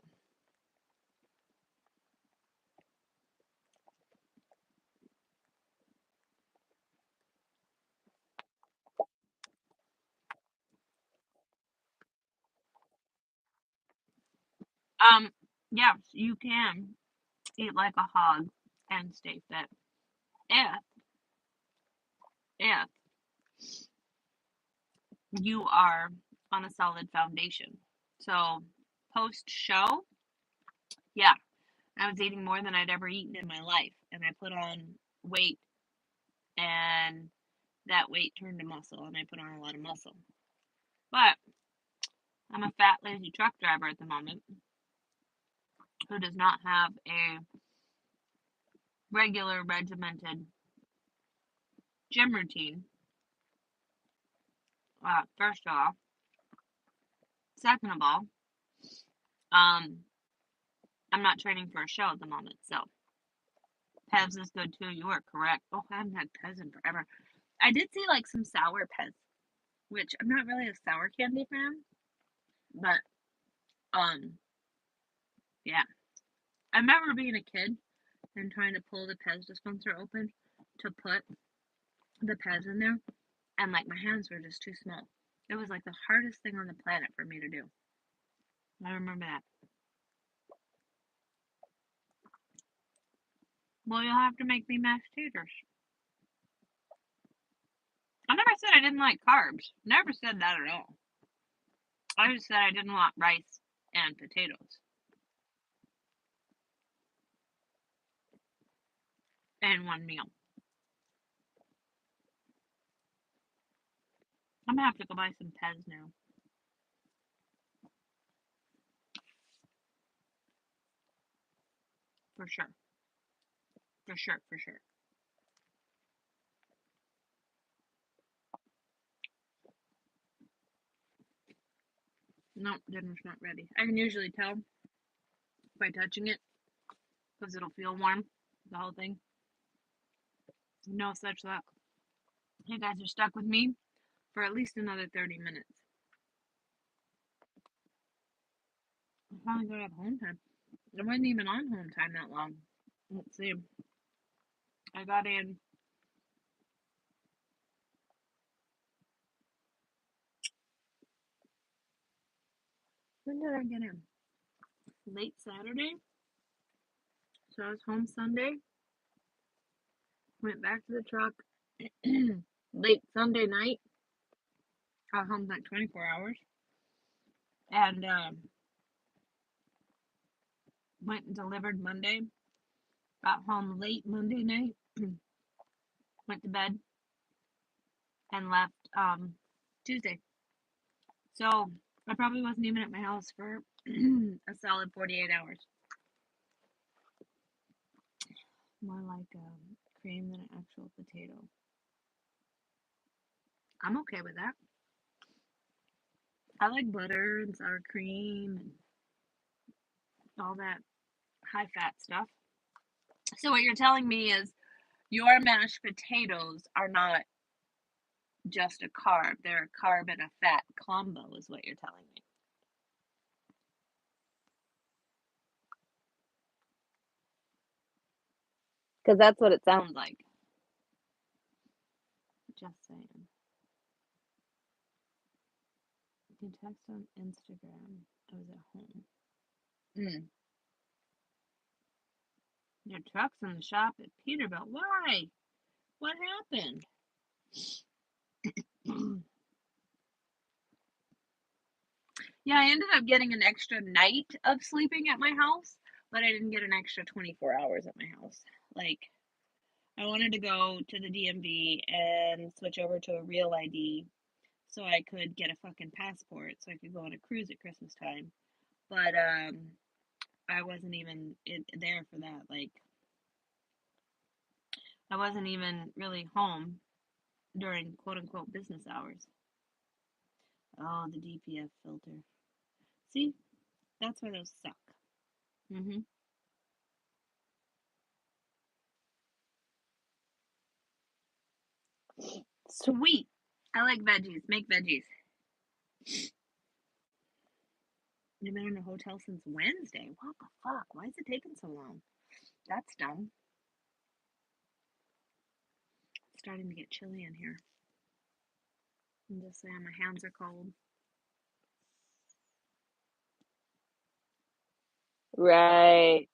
Yes, you can eat like a hog and stay fit if if you are on a solid foundation. So post show, yeah, I was eating more than I'd ever eaten in my life, and I put on weight, and that weight turned to muscle, and I put on a lot of muscle. But I'm a fat, lazy truck driver at the moment who does not have a regular, regimented gym routine. First of all, second of all, um, I'm not training for a show at the moment, so Pez is good too. You are correct. Oh, I haven't had Pez in forever. I did see like some sour Pez, which I'm not really a sour candy fan, but yeah. I remember being a kid and trying to pull the Pez dispenser open to put the Pez in there, and like my hands were just too small. It was like the hardest thing on the planet for me to do. I remember that. Well, you'll have to make me mashed taters. I never said I didn't like carbs. Never said that at all. I just said I didn't want rice and potatoes in one meal. I'm gonna have to go buy some Pez now. For sure. For sure, for sure. Nope, dinner's not ready. I can usually tell by touching it because it'll feel warm, the whole thing. No such luck. You guys are stuck with me for at least another 30 minutes. I finally got up home time. I wasn't even on home time that long. Let's see. I got in. When did I get in? Late Saturday. So I was home Sunday. Went back to the truck late Sunday night. Got home like 24 hours. And went and delivered Monday. Got home late Monday night. Went to bed and left Tuesday. So I probably wasn't even at my house for a solid 48 hours. More like cream than an actual potato. I'm okay with that. I like butter and sour cream and all that high fat stuff. So what you're telling me is your mashed potatoes are not just a carb. They're a carb and a fat combo is what you're telling me. Because that's what it sounds like. Just saying. You can text on Instagram. I was at home. Your truck's in the shop at Peterbilt. Why? What happened? Yeah, I ended up getting an extra night of sleeping at my house, but I didn't get an extra 24 hours at my house. Like, I wanted to go to the DMV and switch over to a real ID so I could get a fucking passport so I could go on a cruise at Christmas time. But I wasn't even there for that. Like, I wasn't even really home during quote unquote business hours. Oh, the DPF filter. See, that's why those suck. Mhm. Sweet. I like veggies. Make veggies. You've been in a hotel since Wednesday. What the fuck? Why is it taking so long? That's dumb. It's starting to get chilly in here. I'm just saying my hands are cold. Right.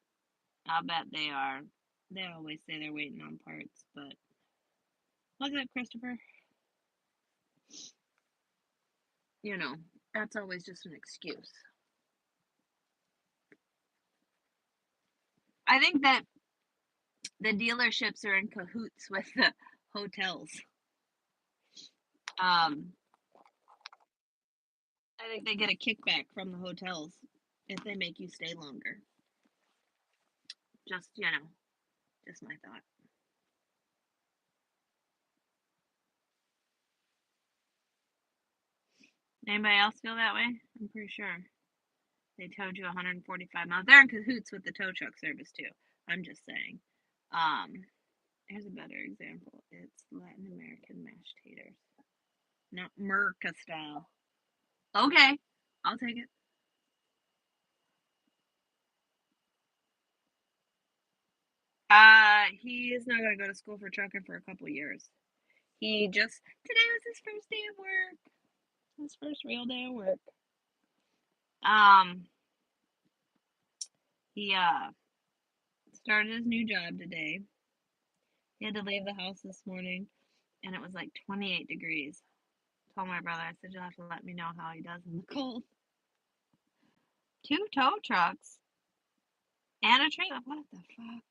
I'll bet they are. They always say they're waiting on parts, but look at Christopher. You know, that's always just an excuse. I think that the dealerships are in cahoots with the hotels. I think they get a kickback from the hotels if they make you stay longer. Just, just my thought. Anybody else feel that way? I'm pretty sure. They towed you 145 miles. They're in cahoots with the tow truck service too. I'm just saying. Here's a better example. It's Latin American mashed taters. Not Merca style. Okay, I'll take it. He's not gonna go to school for trucking for a couple years. Today was his first day of work. His first real day of work. He started his new job today. He had to leave the house this morning, and it was like 28 degrees. I told my brother, I said, you'll have to let me know how he does in the cold. 2 tow trucks and a trailer. What the fuck?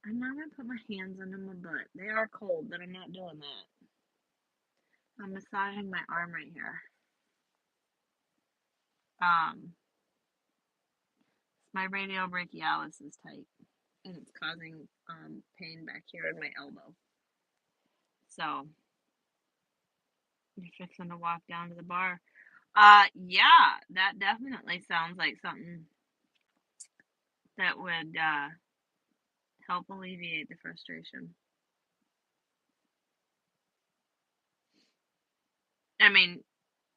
I'm not gonna put my hands under my butt. They are cold, but I'm not doing that. I'm massaging my arm right here. My radial brachialis is tight, and it's causing pain back here in my elbow. So you're fixing to walk down to the bar. Yeah, that definitely sounds like something that would help alleviate the frustration. I mean,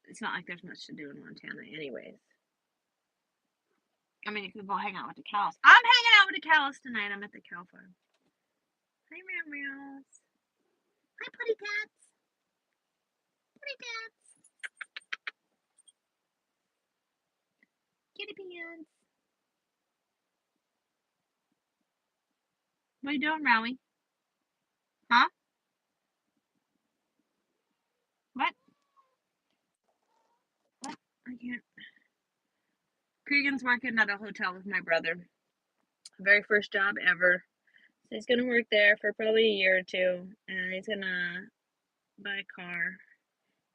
it's not like there's much to do in Montana, anyways. I mean, you could go hang out with the cows. I'm hanging out with the cows tonight. I'm at the cow farm. Hi, meow meows. Hi, putty tats. Putty tats. Kitty pants. What are you doing, Rowie? Huh? What? What? I can't. Cregan's working at a hotel with my brother. Very first job ever. So he's gonna work there for probably a year or two, and he's gonna buy a car.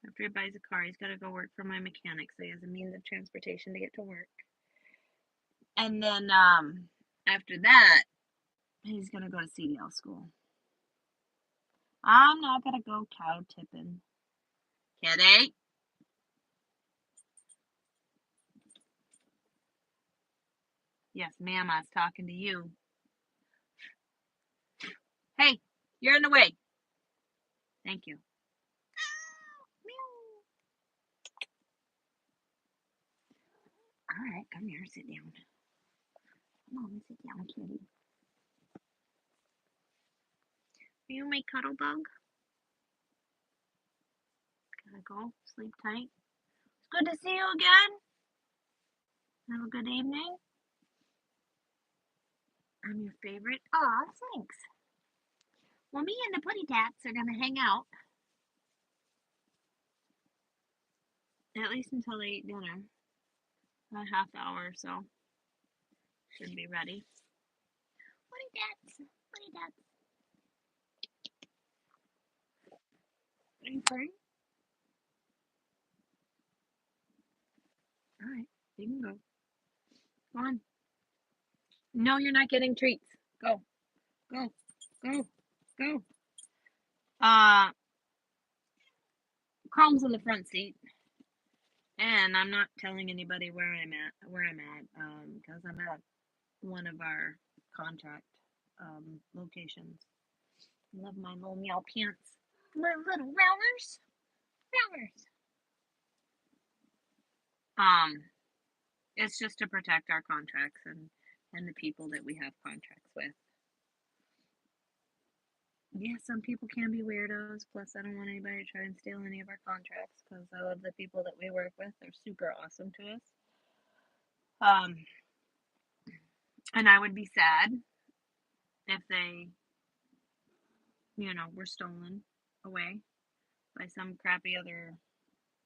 After he buys a car, he's gotta go work for my mechanic, so he has a means of transportation to get to work. And then after that, he's gonna go to CDL school. I'm not gonna go cow tipping. Kitty? Yes, ma'am, I was talking to you. Hey, you're in the way. Thank you. All right, come here, sit down. Come on, sit down, kitty. Are you my cuddle bug? Gotta go. Sleep tight. It's good to see you again. Have a good evening. I'm your favorite. Aw, thanks. Well, me and the putty tats are gonna hang out. At least until they eat dinner. A half hour or so. Should be ready. Putty tats. Putty tats. Are you purring? Alright, you can go. Go on. No, you're not getting treats. Go. Go. Go. Go. Chrome's in the front seat. And I'm not telling anybody where I'm at, because I'm at one of our contract locations. Love my little meow pants. My little rounders. It's just to protect our contracts and the people that we have contracts with. Yeah, some people can be weirdos. Plus, I don't want anybody to try and steal any of our contracts because I love the people that we work with. They're super awesome to us. And I would be sad if they, were stolen away by some crappy other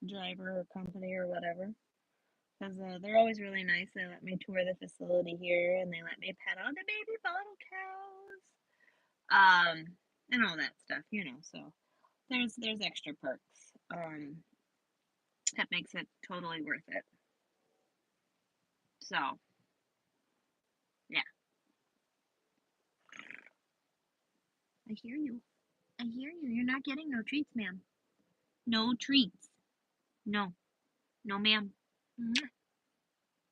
driver or company or whatever. Because they're always really nice. They let me tour the facility here and they let me pet all the baby bottle cows. And all that stuff, So there's extra perks. That makes it totally worth it. So, yeah. I hear you. I hear you. You're not getting no treats, ma'am. No treats. No. No, ma'am.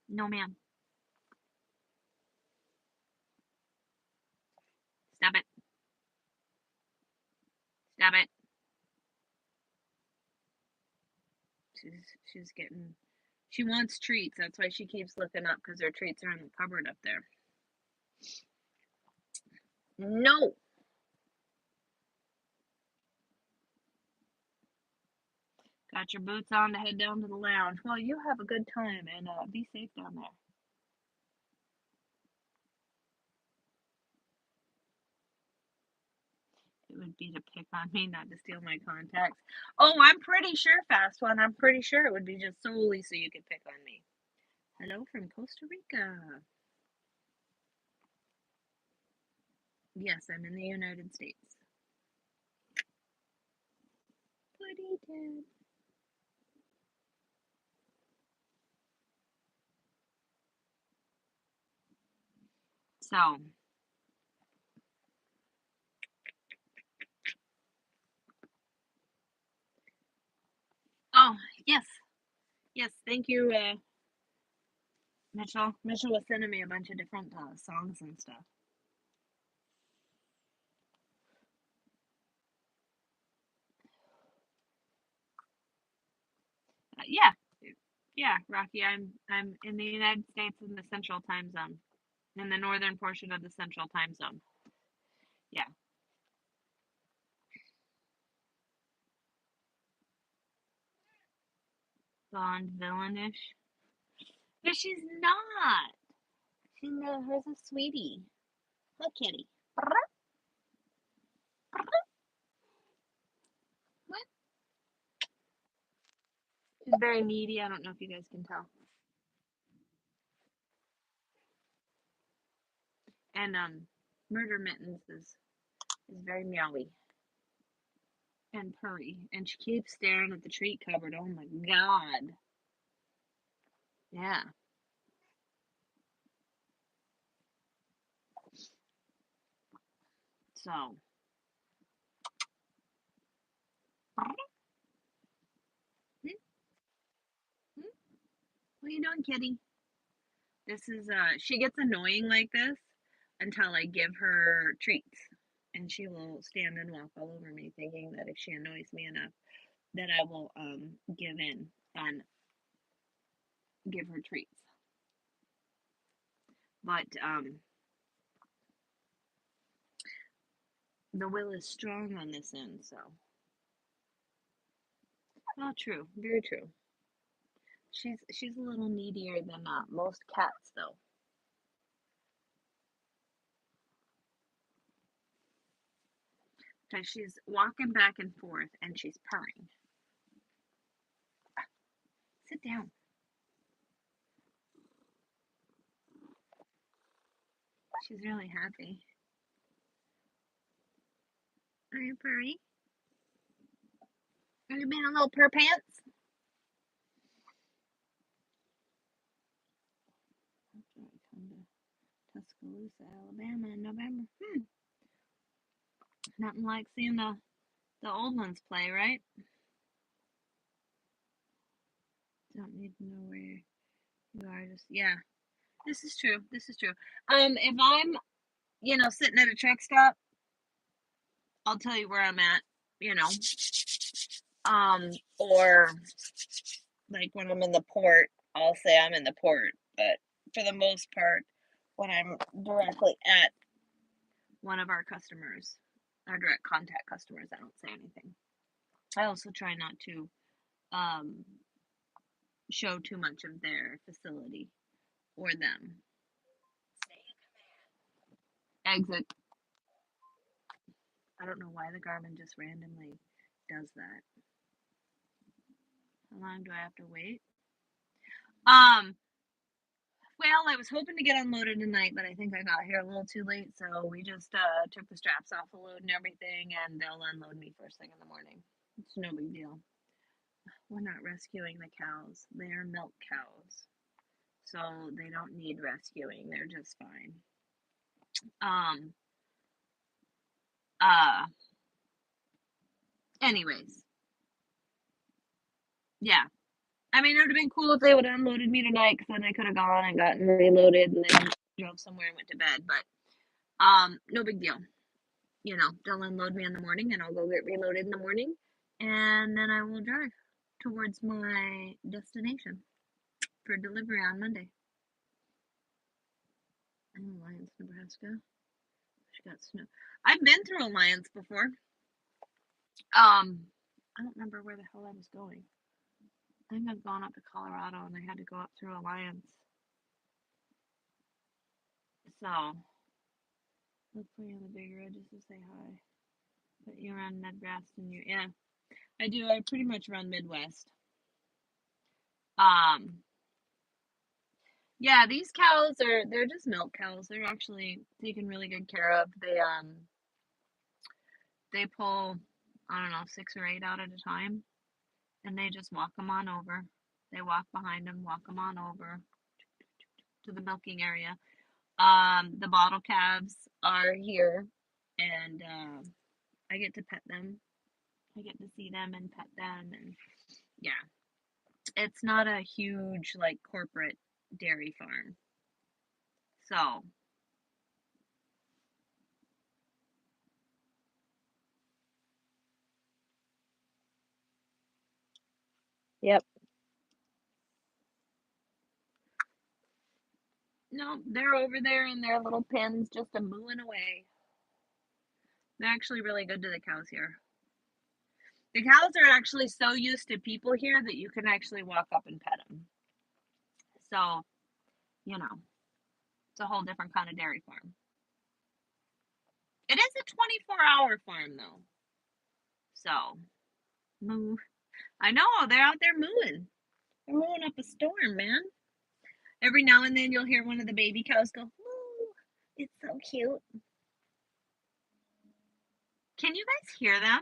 No, ma'am. Stop it. Stop it. She's getting. She wants treats. That's why she keeps looking up because her treats are in the cupboard up there. No. Got your boots on to head down to the lounge. Well, you have a good time and be safe down there. It would be to pick on me, not to steal my contacts. Oh, I'm pretty sure, Fast One. I'm pretty sure it would be just solely so you could pick on me. Hello from Costa Rica. Yes, I'm in the United States. Pretty dead. So, oh, yes. Yes, thank you, Mitchell. Mitchell was sending me a bunch of different songs and stuff. Yeah, yeah, Rocky. I'm in the United States in the Central Time Zone, in the northern portion of the Central Time Zone. Yeah. Bond villainish. But she's not. She's her's a sweetie. Look, kitty. What? She's very needy. I don't know if you guys can tell. And Murder Mittens is very meowy and purry, and she keeps staring at the treat cupboard. Oh my god. Yeah. So. What are you doing, kitty? This is she gets annoying like this until I give her treats. And she will stand and walk all over me thinking that if she annoys me enough that I will give in and give her treats. But the will is strong on this end, so. Oh, true. Very true. She's a little needier than most cats, though. Because she's walking back and forth and she's purring. Sit down. She's really happy. Are you purry? Are you being a little purr pants? Tuscaloosa, Alabama in November. Nothing like seeing the old ones play, right? Don't need to know where you are. Just yeah. This is true. This is true. If I'm, sitting at a truck stop I'll tell you where I'm at, you know. Or like when I'm in the port, I'll say I'm in the port. But for the most part, when I'm directly at one of our customers, our direct contact customers, I don't say anything. I also try not to um, show too much of their facility or them. Exit. I don't know why the Garmin just randomly does that. How long do I have to wait? Well, I was hoping to get unloaded tonight, but I think I got here a little too late, so we just took the straps off the load and everything, and they'll unload me first thing in the morning. It's no big deal. We're not rescuing the cows. They're milk cows, so they don't need rescuing. They're just fine. Um, uh, anyways, yeah. I mean, it would have been cool if they would have unloaded me tonight, because then I could have gone and gotten reloaded and then drove somewhere and went to bed, but no big deal. You know, they'll unload me in the morning and I'll go get reloaded in the morning, and then I will drive towards my destination for delivery on Monday. In Alliance, Nebraska. She got snow. I've been through Alliance before. I don't remember where the hell I was going. I think I've gone up to Colorado and I had to go up through Alliance. So, look for you on the big road just to say hi. But you run Nebraska and you, yeah, I do. I pretty much run Midwest. Yeah, these cows they're just milk cows. They're actually taken really good care of. They pull, I don't know, 6 or 8 out at a time, and they just walk them on over. They walk behind them, walk them on over to the milking area. The bottle calves are here, and I get to pet them. I get to see them and pet them, and yeah, it's not a huge like corporate dairy farm. So, Yep. no, they're over there in their little pens just a mooing away. They're actually really good to the cows here. The cows are actually so used to people here that you can actually walk up and pet them. So, you know, it's a whole different kind of dairy farm. It is a 24-hour farm, though. So, moo. I know, they're out there mooing. They're mooing up a storm, man. Every now and then you'll hear one of the baby cows go, moo. It's so cute. Can you guys hear them?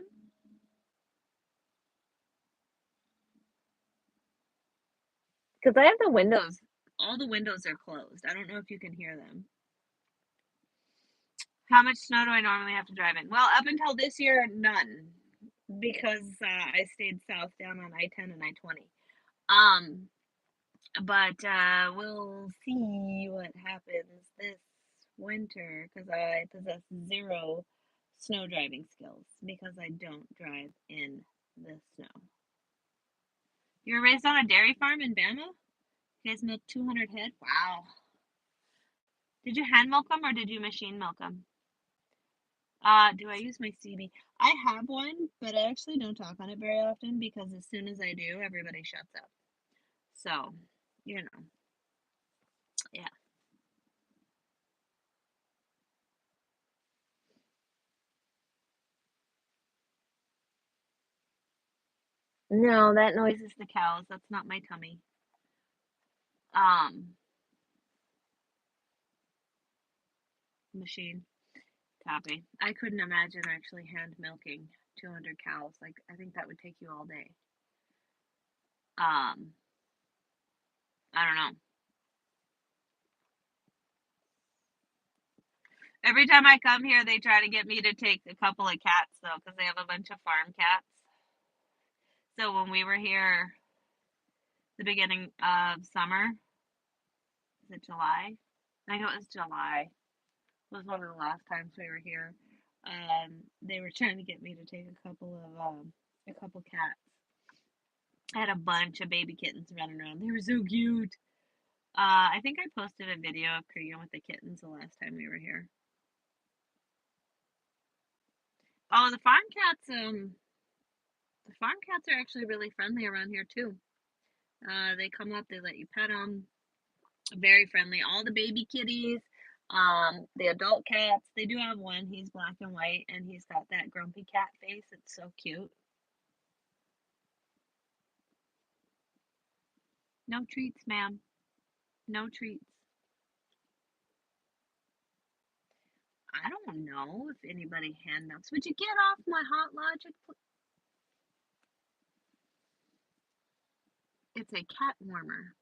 Because I have the windows. All the windows are closed. I don't know if you can hear them. How much snow do I normally have to drive in? Well, up until this year, none, because I stayed south down on I-10 and I-20. But we'll see what happens this winter, because I possess zero snow driving skills because I don't drive in the snow. You were raised on a dairy farm in Bama? You guys milked 200 head? Wow. Did you hand milk them or did you machine milk them? Do I use my CB? I have one, but I actually don't talk on it very often because as soon as I do, everybody shuts up. So, you know, yeah. No, that noise is the cows. That's not my tummy. Um, Machine. Copy. I couldn't imagine actually hand milking 200 cows. Like, I think that would take you all day. Um, I don't know. Every time I come here, they try to get me to take a couple of cats, though, because they have a bunch of farm cats. So when we were here, the beginning of summer, is it July? I think it was July. It was one of the last times we were here. they were trying to get me to take a couple cats. I had a bunch of baby kittens running around. They were so cute. I think I posted a video of Keegan with the kittens the last time we were here. Oh, the farm cats are actually really friendly around here too. They come up, they let you pet them. Very friendly. All the baby kitties, the adult cats, they do have one. He's black and white and he's got that grumpy cat face. It's so cute. No treats, ma'am. No treats. I don't know if anybody hand knocks. Would you get off my Hot Logic? It's a cat warmer.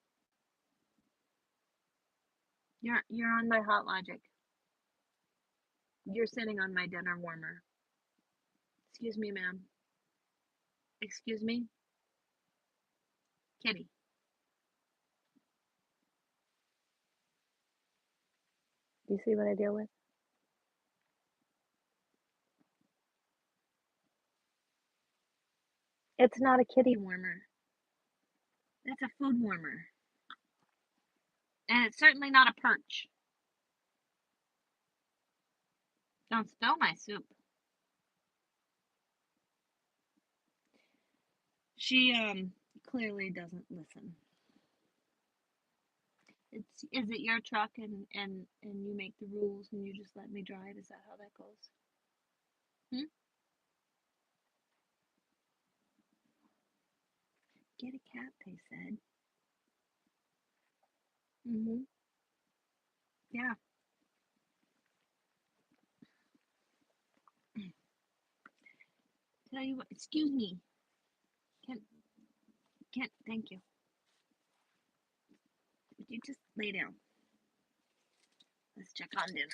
You're on my Hot Logic. You're sitting on my dinner warmer. Excuse me, ma'am. Excuse me? Kitty. Do you see what I deal with? It's not a kitty warmer. It's a food warmer. And it's certainly not a perch. Don't spill my soup. She clearly doesn't listen. Is it your truck and you make the rules and you just let me drive? Is that how that goes? Get a cat, they said. Yeah. Tell you what, excuse me. Can't, thank you. Would you just lay down? Let's check on dinner.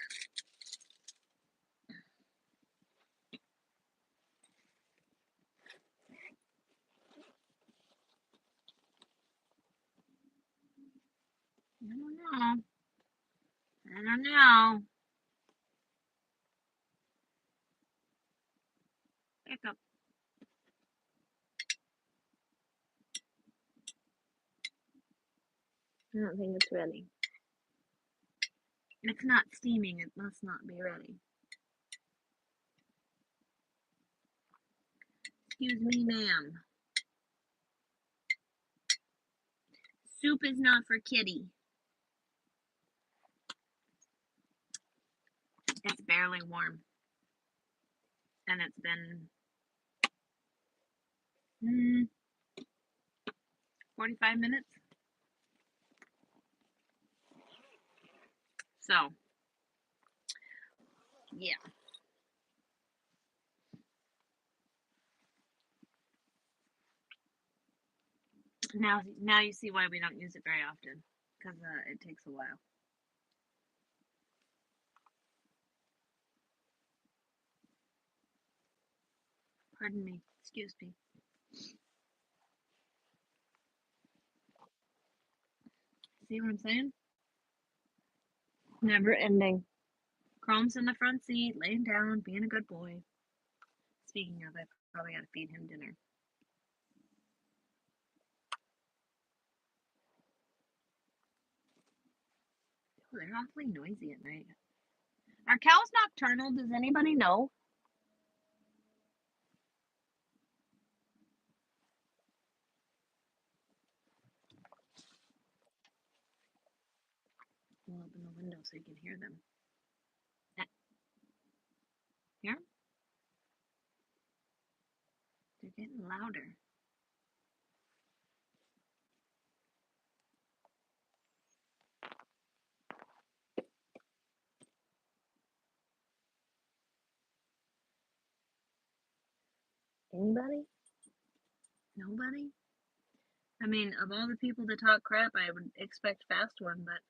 I don't know. Pick up. I don't think it's ready. It's not steaming. It must not be ready. Excuse me, ma'am. Soup is not for kitty. It's barely warm. And it's been 45 minutes. So, yeah. Now you see why we don't use it very often, because it takes a while. Pardon me. Excuse me. See what I'm saying? Never ending. Chrome's in the front seat, laying down, being a good boy. Speaking of, I probably gotta feed him dinner. Oh, they're awfully noisy at night. Are cows nocturnal? Does anybody know? We'll open the window so you can hear them. Here? They're getting louder. Anybody? Nobody? I mean, of all the people to talk crap, I would expect Fast One, but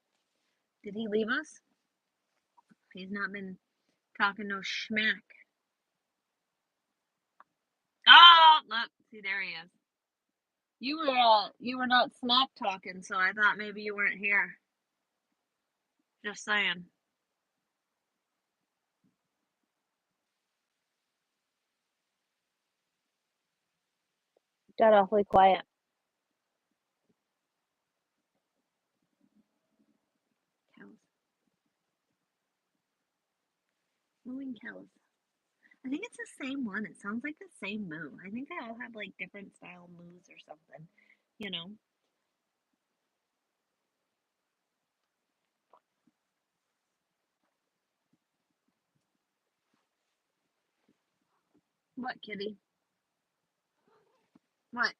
did he leave us? He's not been talking no schmack. Oh, look, see, there he is. You were not smack talking, so I thought maybe you weren't here. Just saying. got awfully quiet. Cows. Mooing cows. I think it's the same one. It sounds like the same moo. I think they all have like different style moos or something. You know? What, kitty? What?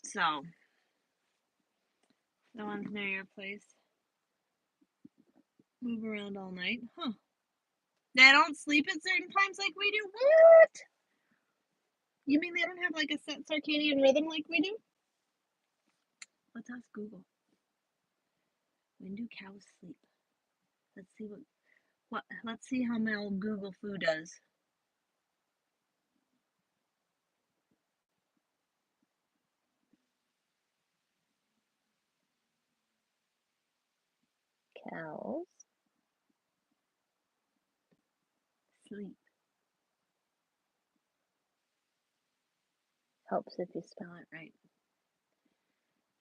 So, the ones near your place move around all night? Huh. They don't sleep at certain times like we do? What? You mean they don't have like a set circadian rhythm like we do? Let's ask Google. When do cows sleep? Let's see what let's see how my old Google Foo does. Cows Sleep. helps if you spell Spell it right.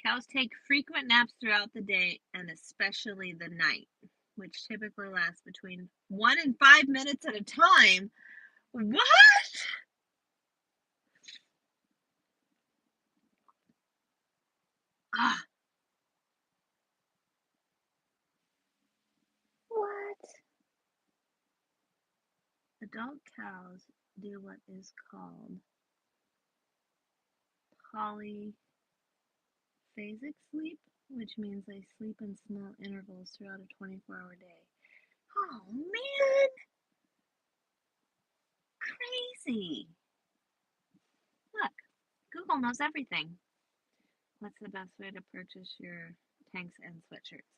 Cows take frequent naps throughout the day and especially the night, which typically lasts between 1 and 5 minutes at a time. What? Ah, What? adult cows do what is called polyphasic sleep, which means they sleep in small intervals throughout a 24-hour day. Oh man, crazy. Look, Google knows everything. What's the best way to purchase your tanks and sweatshirts?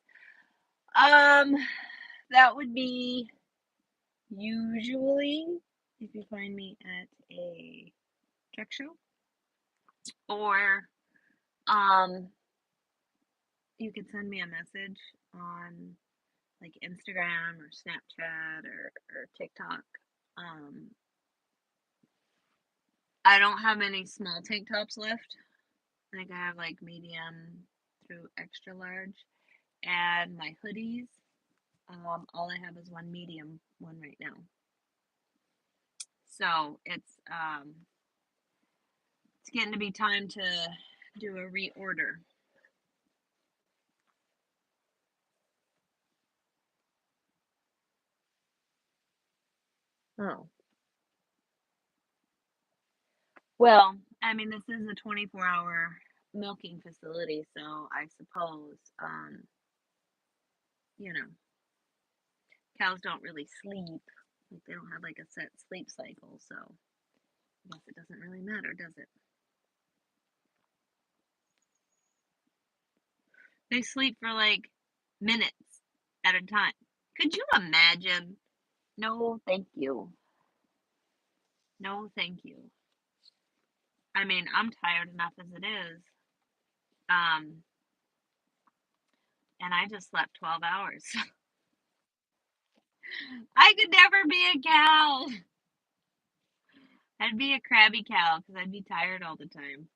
That would be usually if you find me at a truck show, or you could send me a message on like Instagram or Snapchat or TikTok. I don't have any small tank tops left. I think I have like medium through extra large, and my hoodies. All I have is one medium one right now. So it's getting to be time to do a reorder. Oh. Well, I mean, this is a 24-hour milking facility, so I suppose, you know, cows don't really sleep. Like, they don't have like a set sleep cycle, so I guess it doesn't really matter, does it? They sleep for like minutes at a time. Could you imagine? No, thank you. No, thank you. I mean, I'm tired enough as it is. Um, and I just slept 12 hours. I could never be a cow. I'd be a crabby cow because I'd be tired all the time.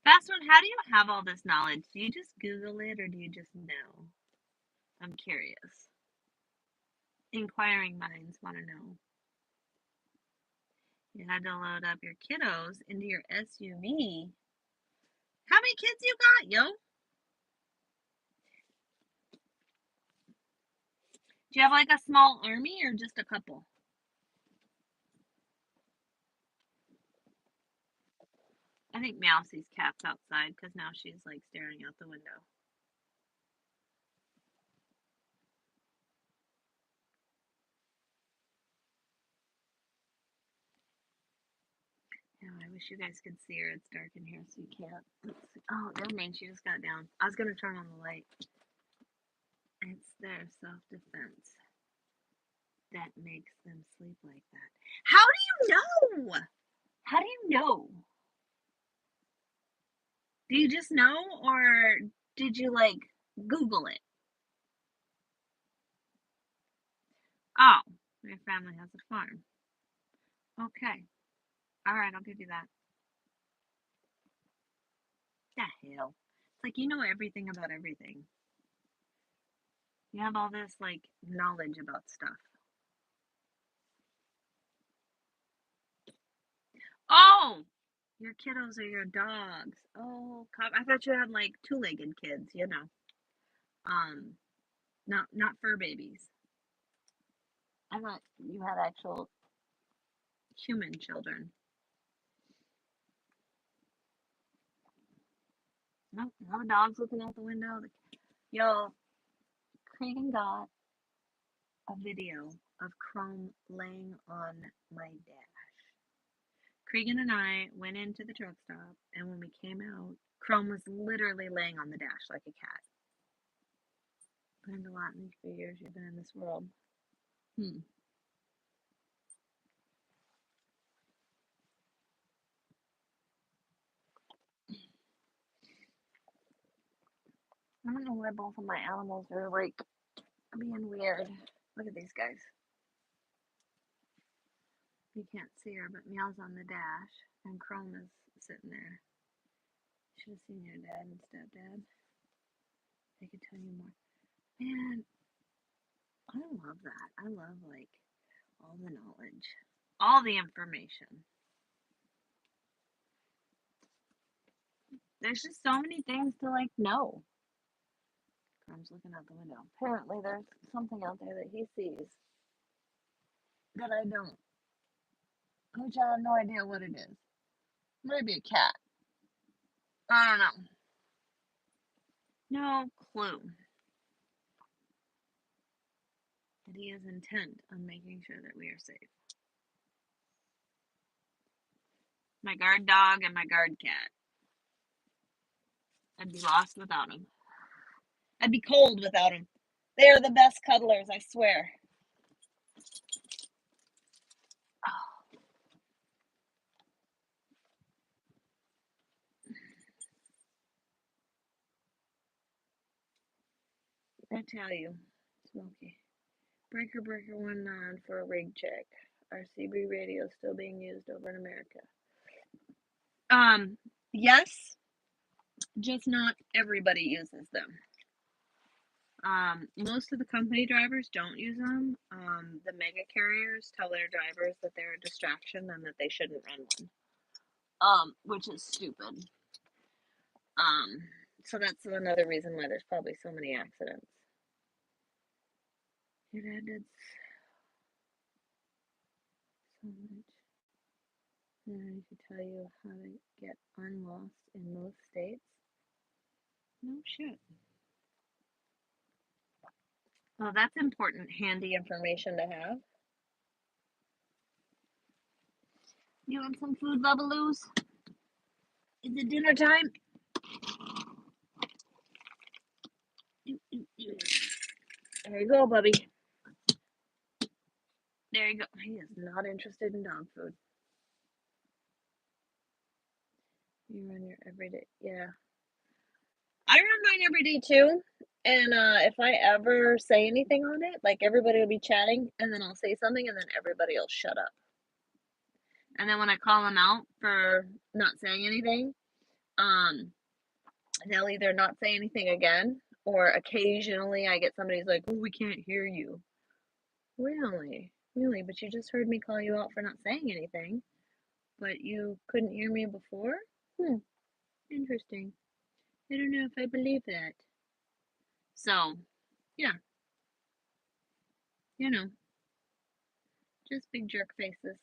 Fast one, how do you have all this knowledge? Do you just Google it or do you just know? I'm curious. Inquiring minds want to know. You had to load up your kiddos into your SUV. How many kids you got, yo? Do you have like a small army or just a couple? I think Mousie's cat's outside because now she's like staring out the window. Yeah, I wish you guys could see her. It's dark in here, so you can't. Oh, never mind. She just got down. I was gonna turn on the light. It's their self-defense that makes them sleep like that. How do you know? How do you know? Do you just know, or did you like Google it? Oh, your family has a farm. Okay. All right, I'll give you that. The hell? It's like you know everything about everything. You have all this like knowledge about stuff. Oh, your kiddos are your dogs. Oh, I thought you had like two-legged kids, you know. Um, not fur babies. I thought you had actual human children. No, no dogs looking out the window. Yo, Cregan got a video of Chrome laying on my dash. Cregan and I went into the truck stop, and when we came out, Chrome was literally laying on the dash like a cat. Learned a lot in these few years you've been in this world. I don't know why both of my animals are like being weird. Look at these guys. You can't see her, but Meow's on the dash, and Chrome is sitting there. Should have seen your dad and stepdad. They could tell you more. Man, I love that. I love like all the knowledge, all the information. There's just so many things to like know. Chrome's looking out the window. Apparently, there's something out there that he sees that I don't, which I have no idea what it is. Maybe a cat. I don't know. No clue. But he is intent on making sure that we are safe. My guard dog and my guard cat. I'd be lost without him. I'd be cold without him. They are the best cuddlers, I swear. I tell you, Smokey. Breaker 19 for a rig check. Our CB radio is still being used over in America. Yes, just not everybody uses them. Most of the company drivers don't use them. The mega carriers tell their drivers that they're a distraction and that they shouldn't run one. Which is stupid. So that's another reason why there's probably so many accidents. Your dad did so much. And I could tell you how to get unlost in most states. No shit. Well, that's important, handy information to have. You want some food, Bubaloos? Is it dinner time? There you go, Bubby. There you go. He is not interested in dog food. You run your everyday, yeah. I run mine every day too. And if I ever say anything on it, like everybody will be chatting, and then I'll say something, and then everybody will shut up. And then when I call them out for not saying anything, they'll either not say anything again, or occasionally I get somebody who's like, "Oh, we can't hear you." Really? Really? But you just heard me call you out for not saying anything, but you couldn't hear me before? Interesting. I don't know if I believe that. So, yeah, you know, just big jerk faces.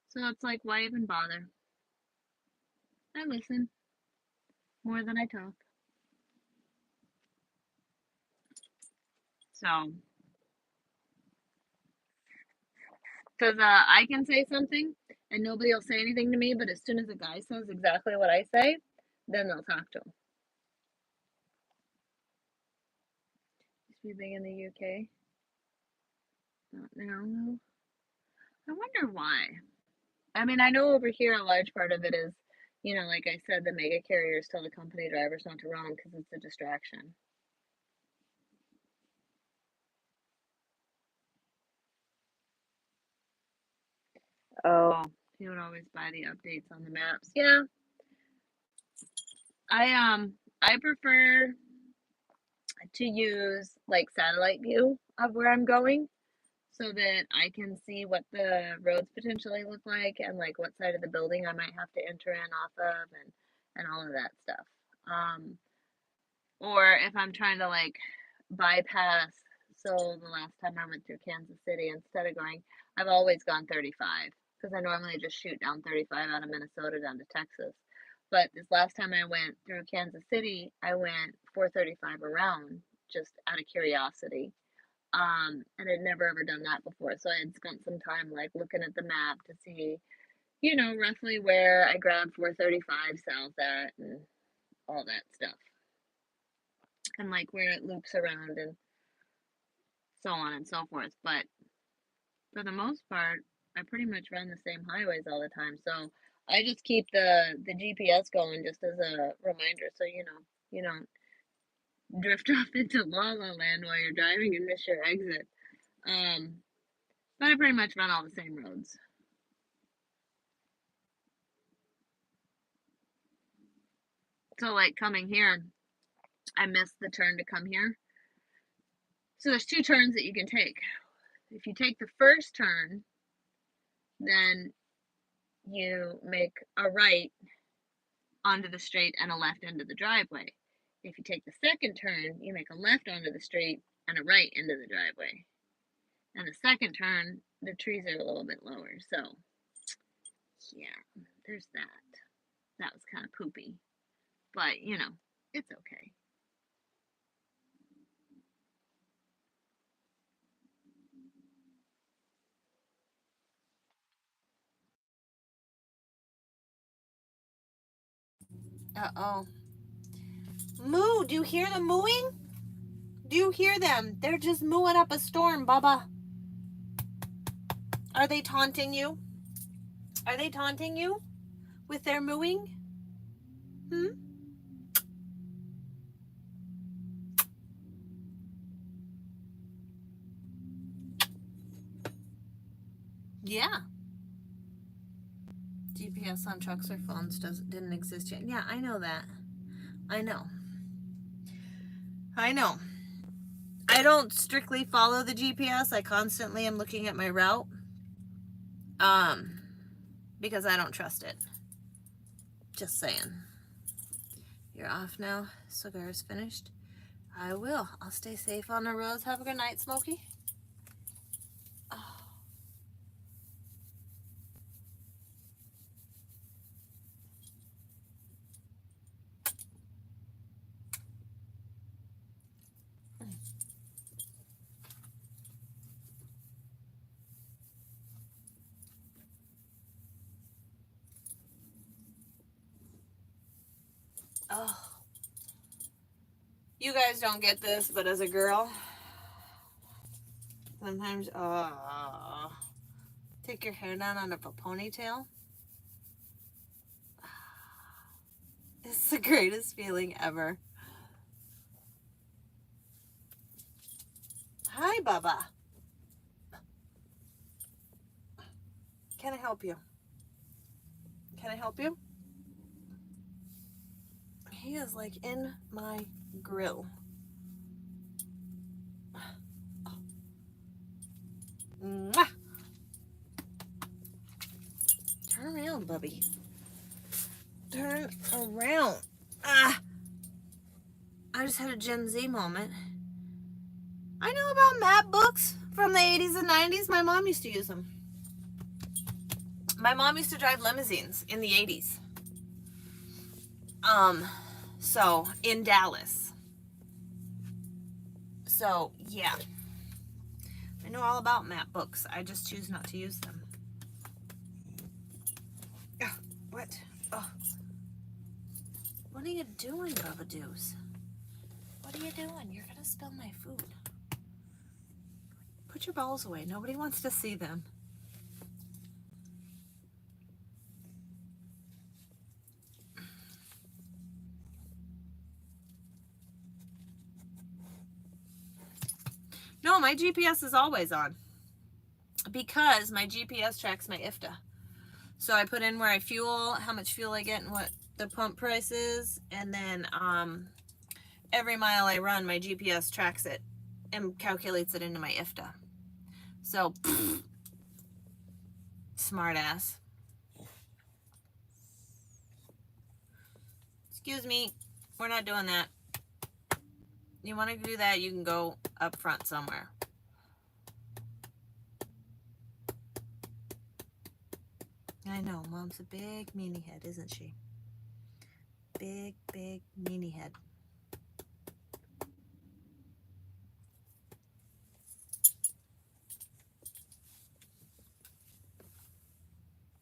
So it's like, why even bother? I listen more than I talk. So, because I can say something and nobody will say anything to me, but as soon as a guy says exactly what I say, then they'll talk to him. Used to be big in the UK. Not now, though. I wonder why. I mean, I know over here a large part of it is, you know, like I said, the mega carriers tell the company drivers not to run them because it's a distraction. Oh, he would always buy the updates on the maps. Yeah, I prefer to use like satellite view of where I'm going so that I can see what the roads potentially look like and like what side of the building I might have to enter in off of and all of that stuff. Um, or if I'm trying to like bypass, so the last time I went through Kansas City, instead of going, I've always gone 35 because I normally just shoot down 35 out of Minnesota down to Texas. But this last time I went through Kansas City, I went 435 around just out of curiosity. And I'd never ever done that before. So I had spent some time like looking at the map to see, roughly where I grabbed 435 south at and all that stuff. And like where it loops around and so on and so forth. But for the most part, I pretty much run the same highways all the time. So I just keep the GPS going just as a reminder so you don't drift off into La La Land while you're driving and miss your exit. Um, but I pretty much run all the same roads. So like coming here, I missed the turn to come here. So there's two turns that you can take. If you take the first turn, then you make a right onto the street and a left into the driveway. If you take the second turn, you make a left onto the street and a right into the driveway. And the second turn, the trees are a little bit lower. So, yeah, there's that. That was kind of poopy. But, it's okay. Uh-oh. Moo, do you hear them mooing? Do you hear them? They're just mooing up a storm, Bubba. Are they taunting you? Are they taunting you with their mooing? Yeah. GPS on trucks or phones didn't exist yet. Yeah, I know that. I know. I don't strictly follow the GPS. I constantly am looking at my route. Because I don't trust it. Just saying. You're off now. Cigar is finished. I will. I'll stay safe on the roads. Have a good night, Smokey. Oh. You guys don't get this, but as a girl, sometimes, take your hair down on a ponytail. It's the greatest feeling ever. Hi, Bubba. Can I help you? Can I help you? He is like in my grill. Mwah. Turn around, Bubby. Turn around. I just had a Gen Z moment. I know about map books from the 80s and 90s. My mom used to use them. My mom used to drive limousines in the 80s. So in Dallas. So yeah. I know all about map books. I just choose not to use them. What? Oh. What are you doing, Bubba Deuce? What are you doing? You're gonna spill my food. Put your bowls away. Nobody wants to see them. No, my GPS is always on because my GPS tracks my IFTA. So I put in where I fuel, how much fuel I get and what the pump price is, and then every mile I run, my GPS tracks it and calculates it into my IFTA. So, smart ass. Excuse me, we're not doing that. You want to do that, you can go up front somewhere. I know, Mom's a big meanie head, isn't she? Big, big meanie head.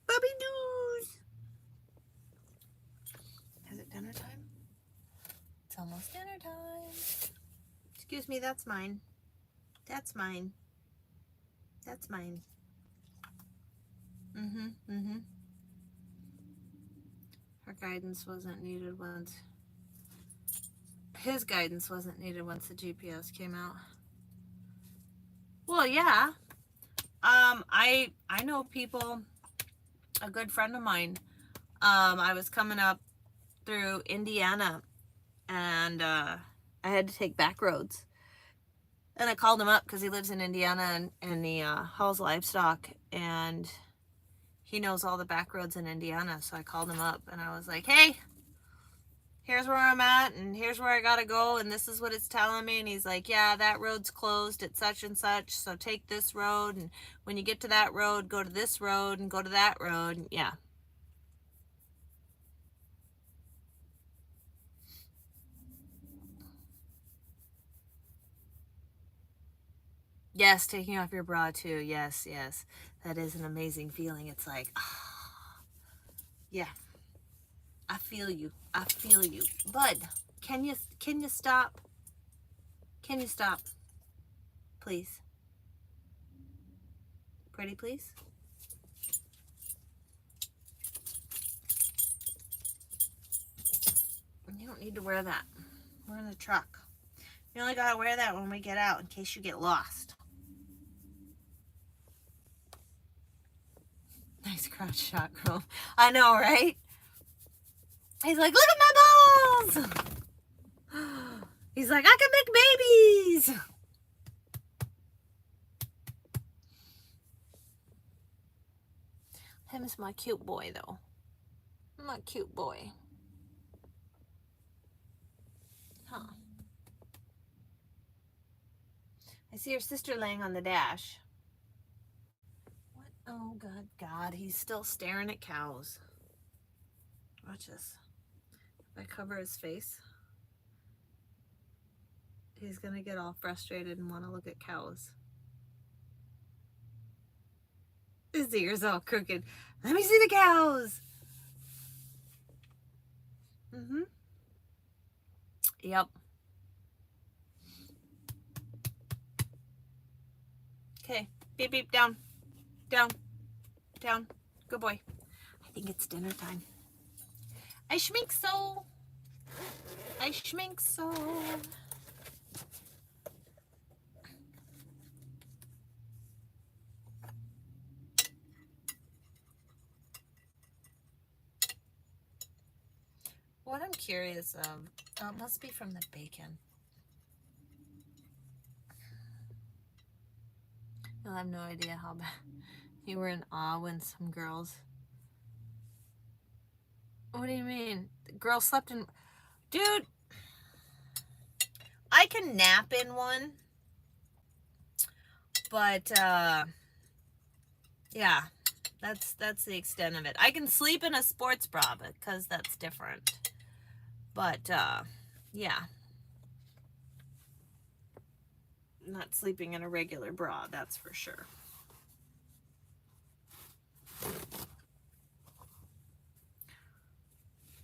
Puppy doos! Is it dinner time? It's almost dinner time. Excuse me, that's mine. That's mine. That's mine. Her guidance wasn't needed once. His guidance wasn't needed once the GPS came out. Well, yeah. I know people. A good friend of mine. I was coming up through Indiana, and I had to take back roads. And I called him up because he lives in Indiana and he hauls livestock, and he knows all the back roads in Indiana. So I called him up and I was like, hey, here's where I'm at and here's where I gotta go and this is what it's telling me. And he's like, yeah, that road's closed at such and such, so take this road, and when you get to that road, go to this road and go to that road. And yeah. Yes, taking off your bra too. Yes, yes. That is an amazing feeling. It's like, ah, yeah. I feel you. I feel you. Bud, can you stop? Can you stop? Please. Pretty please? You don't need to wear that. We're in the truck. You only gotta wear that when we get out in case you get lost. Nice crotch shot, girl. I know, right? He's like, look at my balls! He's like, I can make babies! Him is my cute boy, though. My cute boy. Huh. I see your sister laying on the dash. What? Oh, God, he's still staring at cows. Watch this. If I cover his face, he's gonna get all frustrated and want to look at cows. His ears all crooked. Let me see the cows. Yep. Okay. Beep, beep, down. Down. Down. Good boy. I think it's dinner time. I schmink so. I schmink so. What I'm curious of, it must be from the bacon. You'll have no idea how bad. You were in awe when some girls. What do you mean? The girl slept in. Dude, I can nap in one. But, yeah, that's the extent of it. I can sleep in a sports bra because that's different. But, yeah. I'm not sleeping in a regular bra, that's for sure.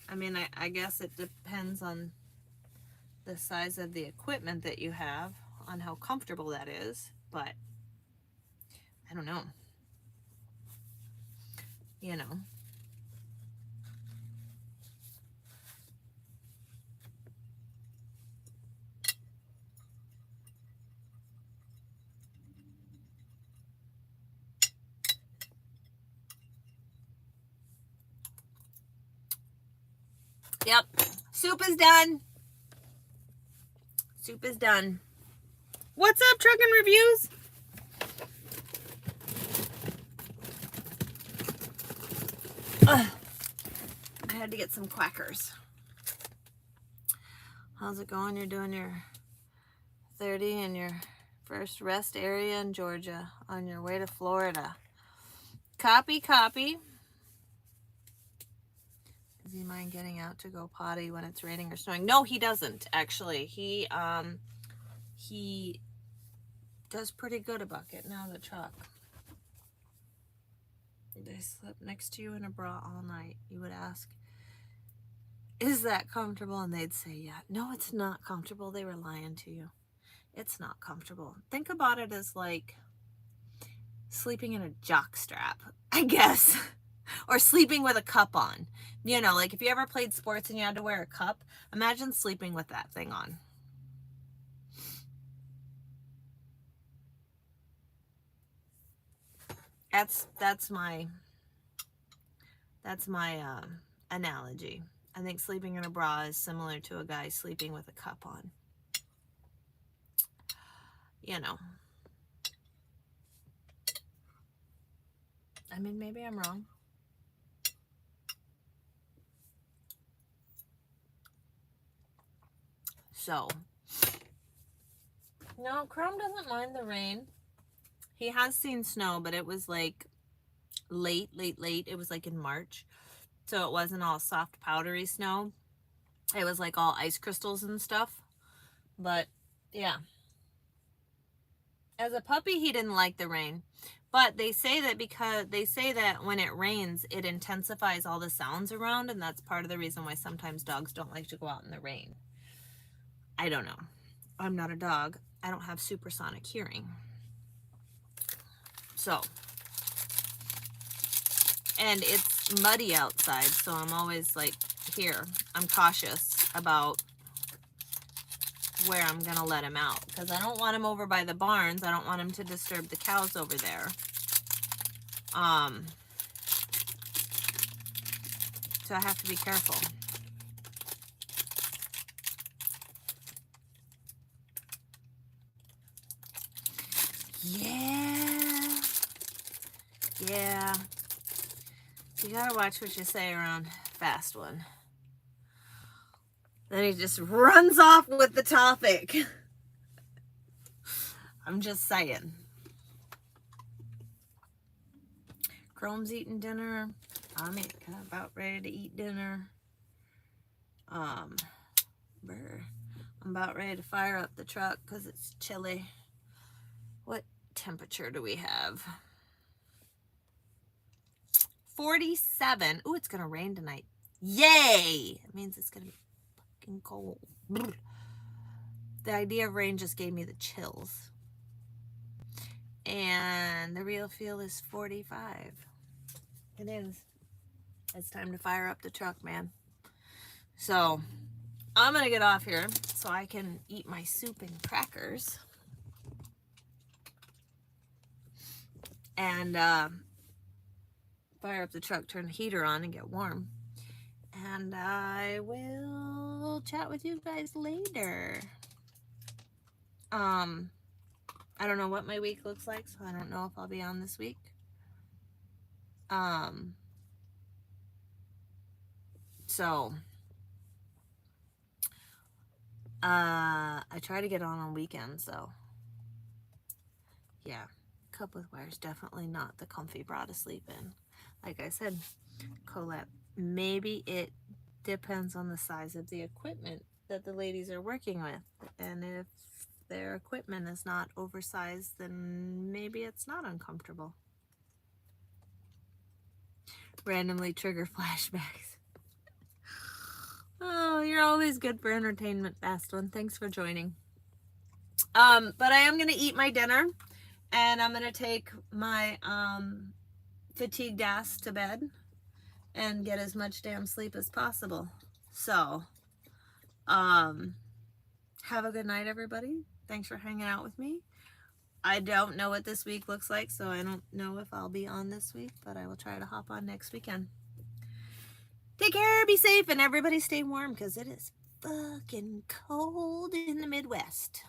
I mean, I guess it depends on the size of the equipment that you have, on how comfortable that is, but I don't know. You know. Yep. Soup is done. Soup is done. What's up, Truckin' Reviews? Ugh. I had to get some Quackers. How's it going? You're doing your 30 in your first rest area in Georgia on your way to Florida. Copy, copy. Does he mind getting out to go potty when it's raining or snowing? No, he doesn't, actually. He does pretty good about getting out of the truck. They slept next to you in a bra all night. You would ask, is that comfortable? And they'd say, yeah. No, it's not comfortable. They were lying to you. It's not comfortable. Think about it as like sleeping in a jock strap, I guess. Or sleeping with a cup on. You know, like if you ever played sports and you had to wear a cup, imagine sleeping with that thing on. That's my analogy. I think sleeping in a bra is similar to a guy sleeping with a cup on. You know. I mean, maybe I'm wrong. So, no, Chrome doesn't mind the rain. He has seen snow, but it was like late. It was like in March. So it wasn't all soft, powdery snow. It was like all ice crystals and stuff. But, yeah. As a puppy, he didn't like the rain. But they say that when it rains, it intensifies all the sounds around, and that's part of the reason why sometimes dogs don't like to go out in the rain. I don't know. I'm not a dog. I don't have supersonic hearing. So, and it's muddy outside, so I'm always like, here, I'm cautious about where I'm going to let him out, because I don't want him over by the barns. I don't want him to disturb the cows over there. So I have to be careful. Yeah. You gotta watch what you say around Fast One. Then he just runs off with the topic. I'm just saying. Chrome's eating dinner. I'm about ready to eat dinner. I'm about ready to fire up the truck because it's chilly. What temperature do we have? 47. Ooh, it's gonna rain tonight. Yay! It means it's gonna be fucking cold. The idea of rain just gave me the chills. And the real feel is 45. It is. It's time to fire up the truck, man. So I'm gonna get off here so I can eat my soup and crackers. And fire up the truck, turn the heater on, and get warm. And I will chat with you guys later. I don't know what my week looks like, so I don't know if I'll be on this week. So I try to get on weekends, so yeah. Cup with wire is definitely not the comfy bra to sleep in. Like I said, Colette, maybe it depends on the size of the equipment that the ladies are working with. And if their equipment is not oversized, then maybe it's not uncomfortable. Randomly trigger flashbacks. Oh, you're always good for entertainment, Fast One. Thanks for joining. But I am going to eat my dinner. And I'm going to take my fatigued ass to bed and get as much damn sleep as possible. So, have a good night, everybody. Thanks for hanging out with me. I don't know what this week looks like, so I don't know if I'll be on this week, but I will try to hop on next weekend. Take care. better be safe and everybody stay warm because it is fucking cold in the Midwest.